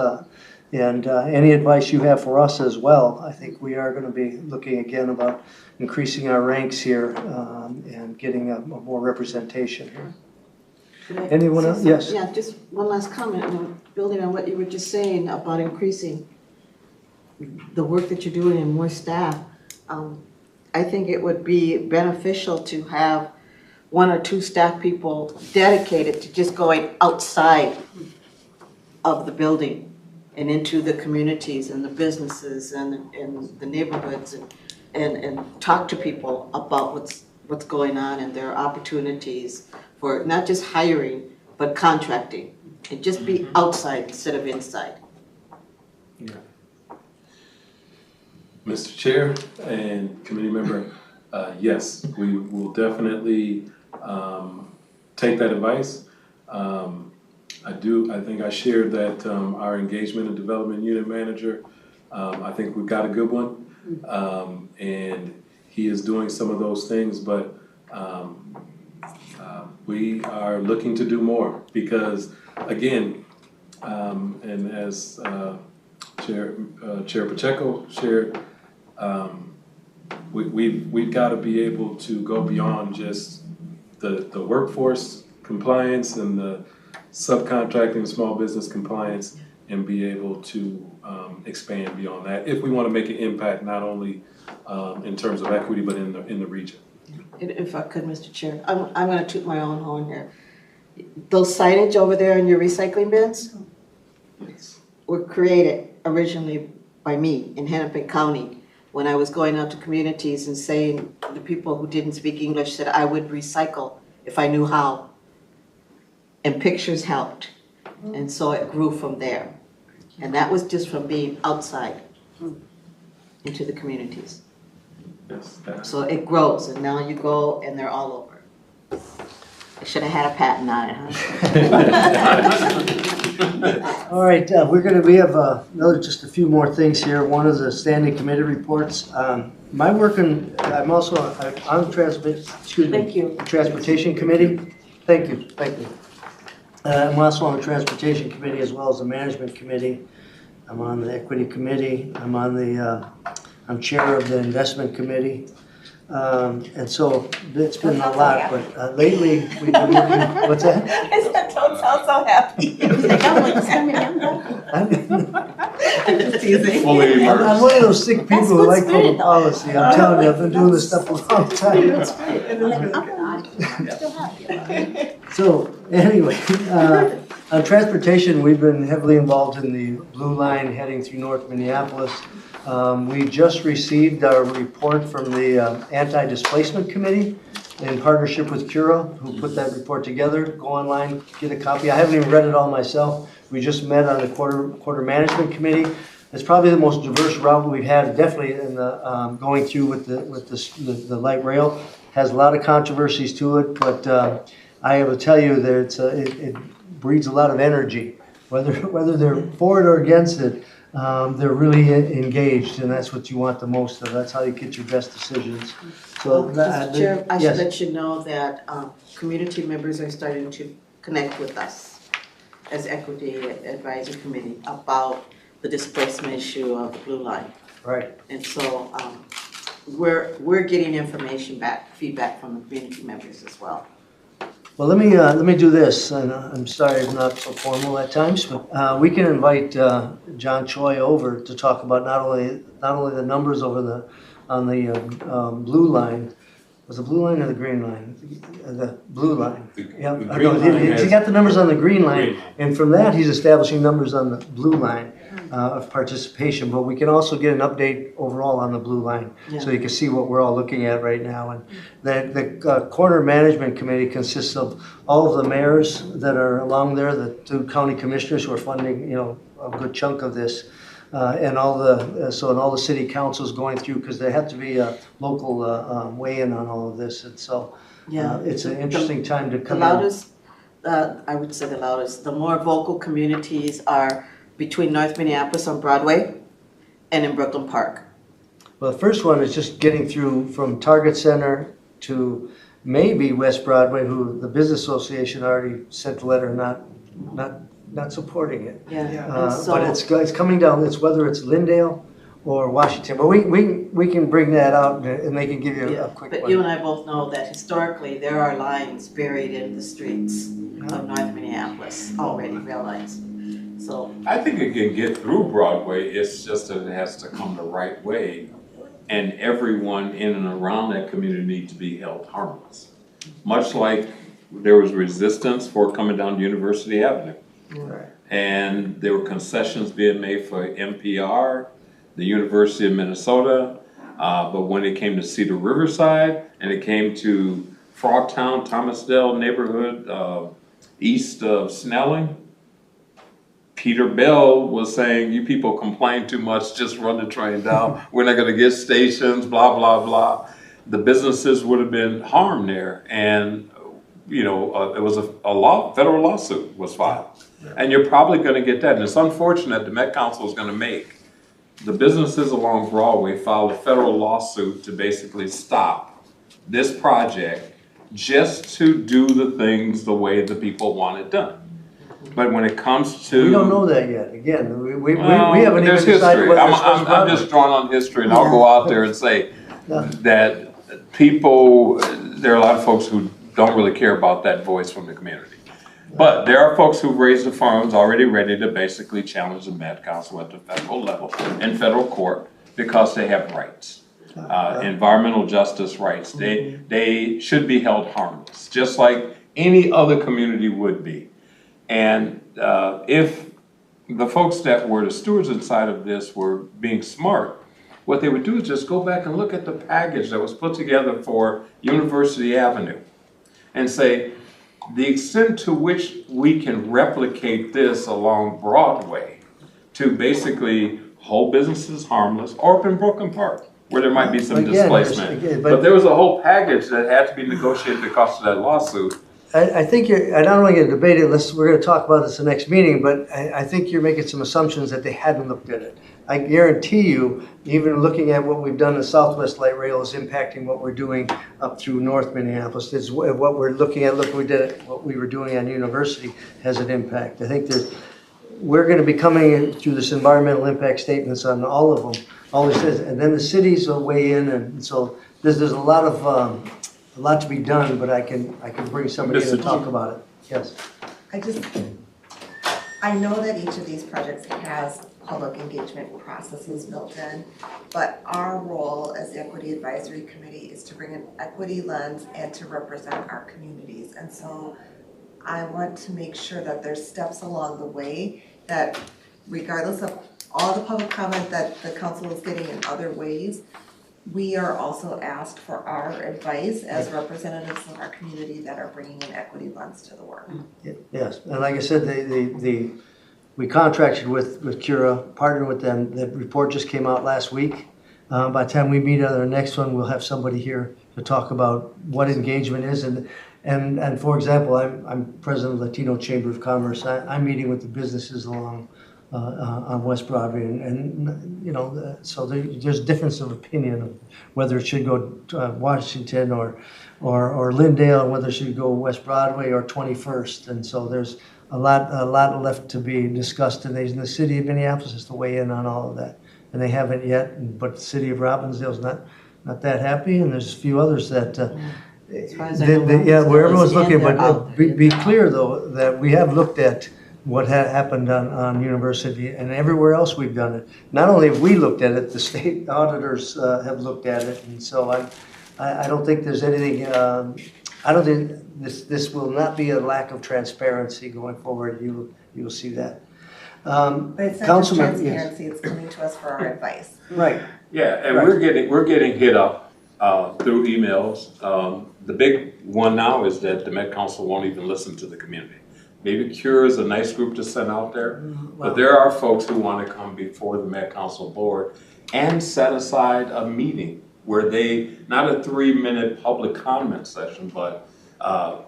and any advice you have for us as well. I think we are going to be looking again about increasing our ranks here and getting a more representation here. Anyone else? Yes. Yeah, just one last comment, building on what you were just saying about increasing the work that you're doing and more staff. I think it would be beneficial to have 1 or 2 staff people dedicated to just going outside of the building and into the communities and the businesses and the neighborhoods and talk to people about what's going on and their opportunities for not just hiring, but contracting. And just be outside instead of inside. Yeah. Mr. Chair and committee member, yes, we will definitely take that advice. I think I shared that our engagement and development unit manager, I think we've got a good one. And he is doing some of those things, but we are looking to do more because, again, and as Chair Pacheco shared, we've got to be able to go beyond just the workforce compliance and the subcontracting small business compliance and be able to expand beyond that if we want to make an impact not only in terms of equity but in the region. If I could, Mr. Chair, I'm going to toot my own horn here. Those signage over there in your recycling bins were created originally by me in Hennepin County when I was going out to communities and saying the people who didn't speak English said I would recycle if I knew how. And pictures helped. And so it grew from there. And that was just from being outside into the communities. Yes. So it grows, and now you go and they're all over. I should have had a patent on it, huh? All right, we have just a few more things here. One is the standing committee reports. My work I'm also on transportation committee. Thank you. I'm also on the transportation committee as well as the management committee. I'm on the equity committee. I'm chair of the investment committee. And so it's been a lot, but lately we've been working, what's that? I said, don't sound so happy. I'm just teasing. I'm one of those sick people who like public policy. I'm telling you, I've been doing this stuff a long time. That's great. So anyway, on transportation, we've been heavily involved in the Blue Line heading through North Minneapolis. We just received our report from the Anti-Displacement Committee in partnership with Cura, who put that report together. Go online, get a copy. I haven't even read it all myself. We just met on the quarter management committee. It's probably the most diverse route we've had, definitely in the going through with the light rail. Has a lot of controversies to it, but I will tell you that it breeds a lot of energy. Whether they're for it or against it, they're really engaged, and that's what you want the most of. That's how you get your best decisions. So, Mr. Chair, I should let you know that community members are starting to connect with us as Equity Advisory Committee about the displacement issue of the Blue Line. Right. And so we're getting feedback from the community members as well. Well, let me do this, and I'm sorry I'm not so formal at times, but we can invite John Choi over to talk about not only the numbers over on the blue line. Was the blue line or the green line? The blue line. He got the numbers on the green line, and from that he's establishing numbers on the blue line of participation. But we can also get an update overall on the blue line, so you can see what we're all looking at right now. And the corner management committee consists of all of the mayors that are along there, the 2 county commissioners who are funding a good chunk of this. And all the city councils going through, because there had to be a local weigh-in on all of this, and so Yeah. It's an interesting time to The come in. loudest, I would say the loudest, the more vocal communities are between North Minneapolis on Broadway and in Brooklyn Park. Well, the first one is just getting through from Target Center to maybe West Broadway, who the Business Association already sent a letter not supporting it. Yeah. But it's coming down, it's whether it's Lindale or Washington, but we can bring that out and they can give you a quick one. But you and I both know that historically there are lines buried in the streets of North Minneapolis already, rail lines. So I think it can get through Broadway, it's just that it has to come the right way. And everyone in and around that community needs to be held harmless. Much like there was resistance for coming down University Avenue. Right. And there were concessions being made for NPR, the University of Minnesota, but when it came to Cedar Riverside and it came to Frogtown, Thomasdale neighborhood, east of Snelling, Peter Bell was saying, you people complain too much, just run the train down. We're not gonna get stations, blah, blah, blah. The businesses would have been harmed there. And, you know, it was a federal lawsuit was filed. And you're probably gonna get that. And it's unfortunate the Met Council is gonna make the businesses along Broadway file a federal lawsuit to basically stop this project just to do the things the way the people want it done. But when it comes to... We don't know that yet. Again, we well, haven't even decided whether it's West I'm just drawing on history, and I'll go out there and say that people, there are a lot of folks who don't really care about that voice from the community. But there are folks who raised the funds already ready to basically challenge the Met Council at the federal level in federal court because they have rights, environmental justice rights. They should be held harmless, just like any other community would be. And if the folks that were the stewards inside of this were being smart, what they would do is just go back and look at the package that was put together for University Avenue and say, the extent to which we can replicate this along Broadway to basically hold businesses harmless, or up in Brooklyn Park, where there might be some displacement. But there was a whole package that had to be negotiated because of that lawsuit. I think I don't want to get debated unless we're going to talk about this the next meeting, but I think you're making some assumptions that they hadn't looked at it. I guarantee you, even looking at what we've done in Southwest Light Rail is impacting what we're doing up through North Minneapolis. It's what we're looking at, what we were doing on University has an impact. I think we're going to be coming in through this environmental impact statements on all of them, all this is, and then the cities will weigh in, and so there's a lot to be done, but I can bring somebody in and talk about it. Yes. I know that each of these projects has public engagement processes built in, but our role as the Equity Advisory Committee is to bring an equity lens and to represent our communities. And so I want to make sure that there's steps along the way that, regardless of all the public comment that the council is getting in other ways, we are also asked for our advice as representatives of our community that are bringing an equity lens to the work. Yes, and like I said, we contracted with Cura, partnered with them. The report just came out last week. By the time we meet on our next one, we'll have somebody here to talk about what engagement is. And for example, I'm president of Latino Chamber of Commerce. I'm meeting with the businesses along on West Broadway, and you know, so there's difference of opinion of whether it should go to Washington or Lindale, whether it should go West Broadway or 21st, and so there's a lot left to be discussed, and the city of Minneapolis has to weigh in on all of that, and they haven't yet. But the city of Robbinsdale's not that happy, and there's a few others that. Where everyone's looking, but be clear though that we have looked at what happened on University and everywhere else we've done it. Not only have we looked at it, the state auditors have looked at it, and so I don't think there's anything. I don't think this will not be a lack of transparency going forward. You will see that. But it's not just transparency; it's coming to us for our advice. Right. Yeah, and we're getting hit up through emails. The big one now is that the Met Council won't even listen to the community. Maybe CURE is a nice group to send out there, but there are folks who want to come before the Met Council board and set aside a meeting where they, not a 3-minute public comment session, but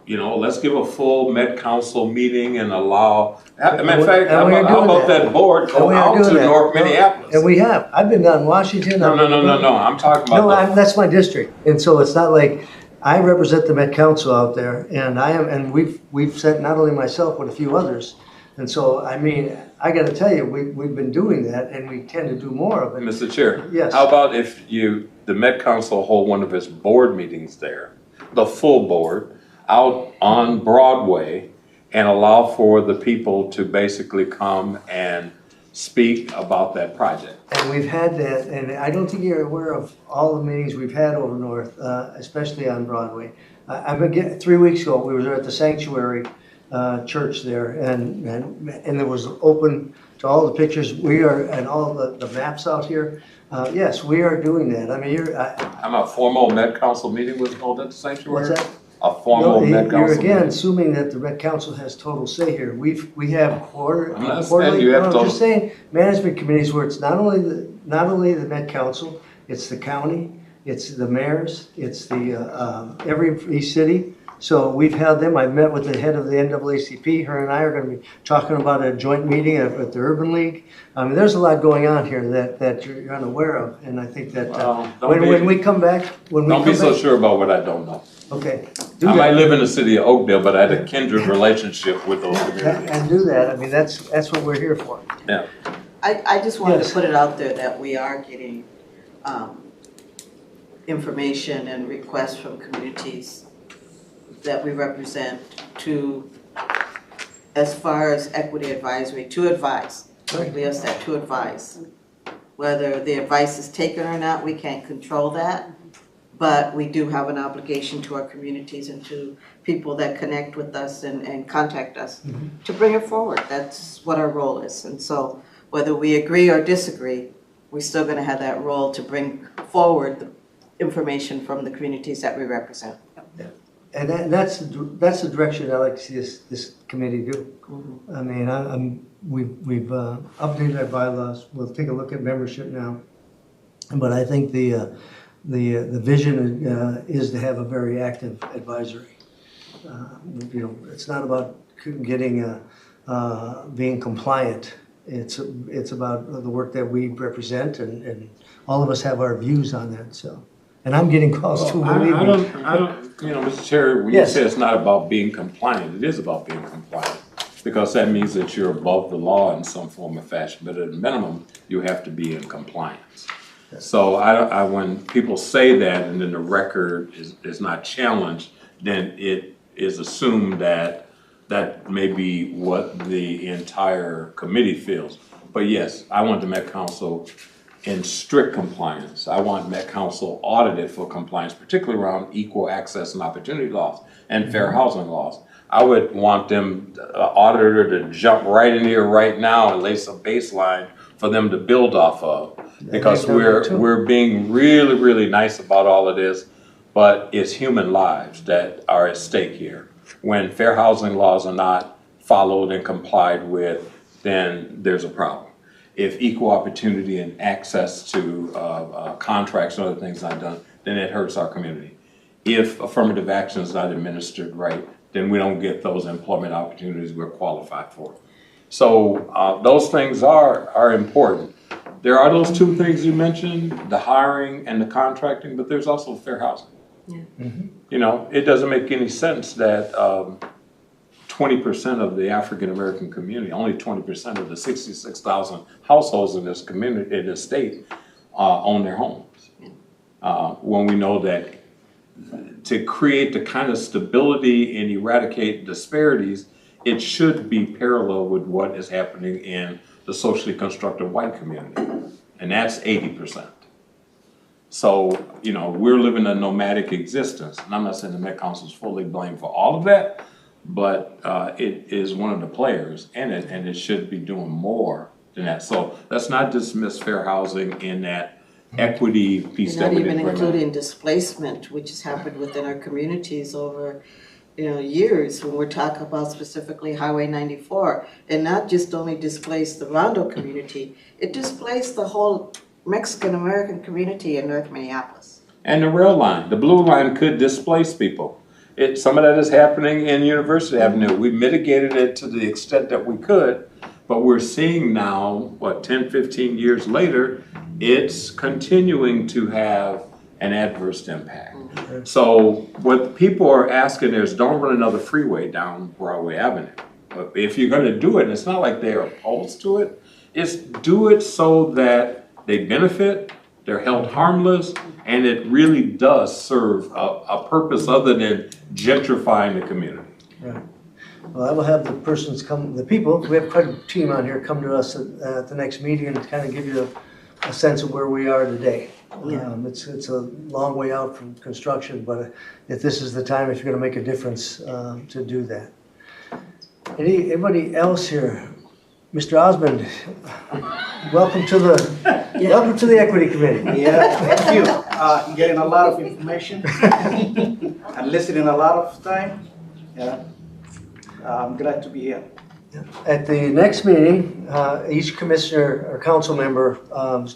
you know, let's give a full Met Council meeting and allow, as a matter of fact, how about that board go out to North Minneapolis? And we have. I've been down in Washington. No, I'm talking about. No, that's my district. And so it's not like, I represent the Met Council out there, and we've sent not only myself, but a few others. And so, I mean, I gotta tell you, we've been doing that, and we tend to do more of it. Mr. Chair. Yes. How about if the Met Council hold one of its board meetings there, the full board, out on Broadway, and allow for the people to basically come and speak about that project? And we've had that, and I don't think you're aware of all the meetings we've had over north, especially on Broadway. I've been 3 weeks ago, we were at the Sanctuary church there, and it was open to all the pictures. We are, and all the maps out here. Yes, we are doing that. I mean, I'm a formal Met Council meeting was held at the Sanctuary? What's that? A formal Met Council You're again meeting. assuming that the Met Council has total say here. We have I'm not saying quarterly. you have No, I'm total. just saying management committees where it's not only the Met Council, it's the county, it's the mayors, it's the every city. So we've had them. I've met with the head of the NAACP. Her and I are going to be talking about a joint meeting at the Urban League. I mean, there's a lot going on here that you're unaware of, and I think that when we come back, Don't be so sure about what I don't know. Okay. I might live in the city of Oakdale, but I had a kindred relationship with those communities. And do that. I mean, that's what we're here for. Yeah. I just wanted Yes. to put it out there that we are getting information and requests from communities that we represent to, as far as equity advisory, to advise. We have said to advise. Whether the advice is taken or not, we can't control that. But we do have an obligation to our communities and to people that connect with us and contact us to bring it forward. That's what our role is. And so whether we agree or disagree, we're still going to have that role to bring forward the information from the communities that we represent. And that's the direction I like to see this committee do. I mean, we've updated our bylaws. We'll take a look at membership now. But I think the vision is to have a very active advisory. You know, it's not about getting being compliant. It's about the work that we represent, and all of us have our views on that. So, and I'm getting calls too. I don't. You know, Mr. Chair, when you say it's not about being compliant, it is about being compliant, because that means that you're above the law in some form or fashion. But at a minimum, you have to be in compliance. So when people say that and then the record is not challenged, then it is assumed that that may be what the entire committee feels. But yes, I want the Met Council in strict compliance. I want Met Council audited for compliance, particularly around equal access and opportunity laws and fair housing laws. I would want them, auditor, to jump right in here right now and lay some baseline for them to build off of. Because we're being really, really nice about all of this, but it's human lives that are at stake here. When fair housing laws are not followed and complied with, then there's a problem. If equal opportunity and access to contracts and other things not done, then it hurts our community. If affirmative action is not administered right, then we don't get those employment opportunities we're qualified for. So those things are important. There are those two things you mentioned, the hiring and the contracting, but there's also fair housing. Yeah. You know, it doesn't make any sense that 20% of the African American community, only 20% of the 66,000 households in this community, in this state, own their homes. When we know that to create the kind of stability and eradicate disparities, it should be parallel with what is happening in the socially constructed white community, and that's 80%. So, you know, we're living a nomadic existence, and I'm not saying the Met Council is fully blamed for all of that, but it is one of the players in it, and it should be doing more than that. So let's not dismiss fair housing in that equity piece that we did. Not even including displacement, which has happened within our communities over years, when we're talking about specifically Highway 94, and not just only displaced the Rondo community, it displaced the whole Mexican American community in North Minneapolis. and the rail line. The blue line could displace people. Some of that is happening in University Avenue. We mitigated it to the extent that we could, but we're seeing now, 10, 15 years later, it's continuing to have an adverse impact. So what people are asking is, don't run another freeway down Broadway Avenue. But if you're gonna do it, and it's not like they're opposed to it, it's do it so that they benefit, they're held harmless, and it really does serve a purpose other than gentrifying the community. Right. Well, I will have the people, we have quite a team on here, come to us at the next meeting and kind of give you a sense of where we are today. Yeah. It's a long way out from construction, but if this is the time, if you're going to make a difference, to do that. Anybody else here? Mr. Osmond, welcome to the Equity Committee. Yeah, thank you. I'm getting a lot of information and listening a lot of time. Yeah, I'm glad to be here. At the next meeting, each commissioner or council member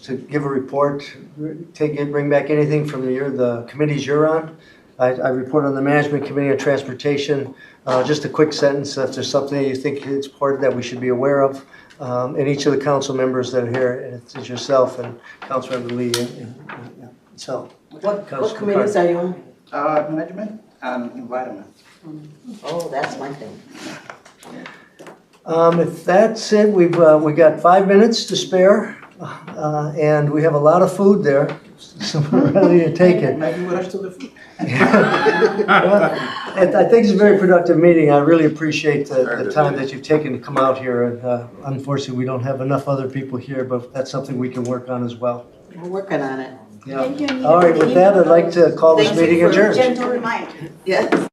to give a report, bring back anything from the committees you're on. I report on the Management Committee on Transportation. Just a quick sentence if there's something you think is important that we should be aware of. And each of the council members that are here, and it's yourself and Councilmember Lee. So, What committees are you on? Management and environment. Oh, that's my thing. If that's it, we got 5 minutes to spare, and we have a lot of food there, so we're ready to take it. Maybe we'll rush to the food. I think it's a very productive meeting. I really appreciate the time that you've taken to come out here. And unfortunately, we don't have enough other people here, but that's something we can work on as well. We're working on it. Yeah. All right, with that, I'd like to call this meeting adjourned. Gentle reminder. Yes.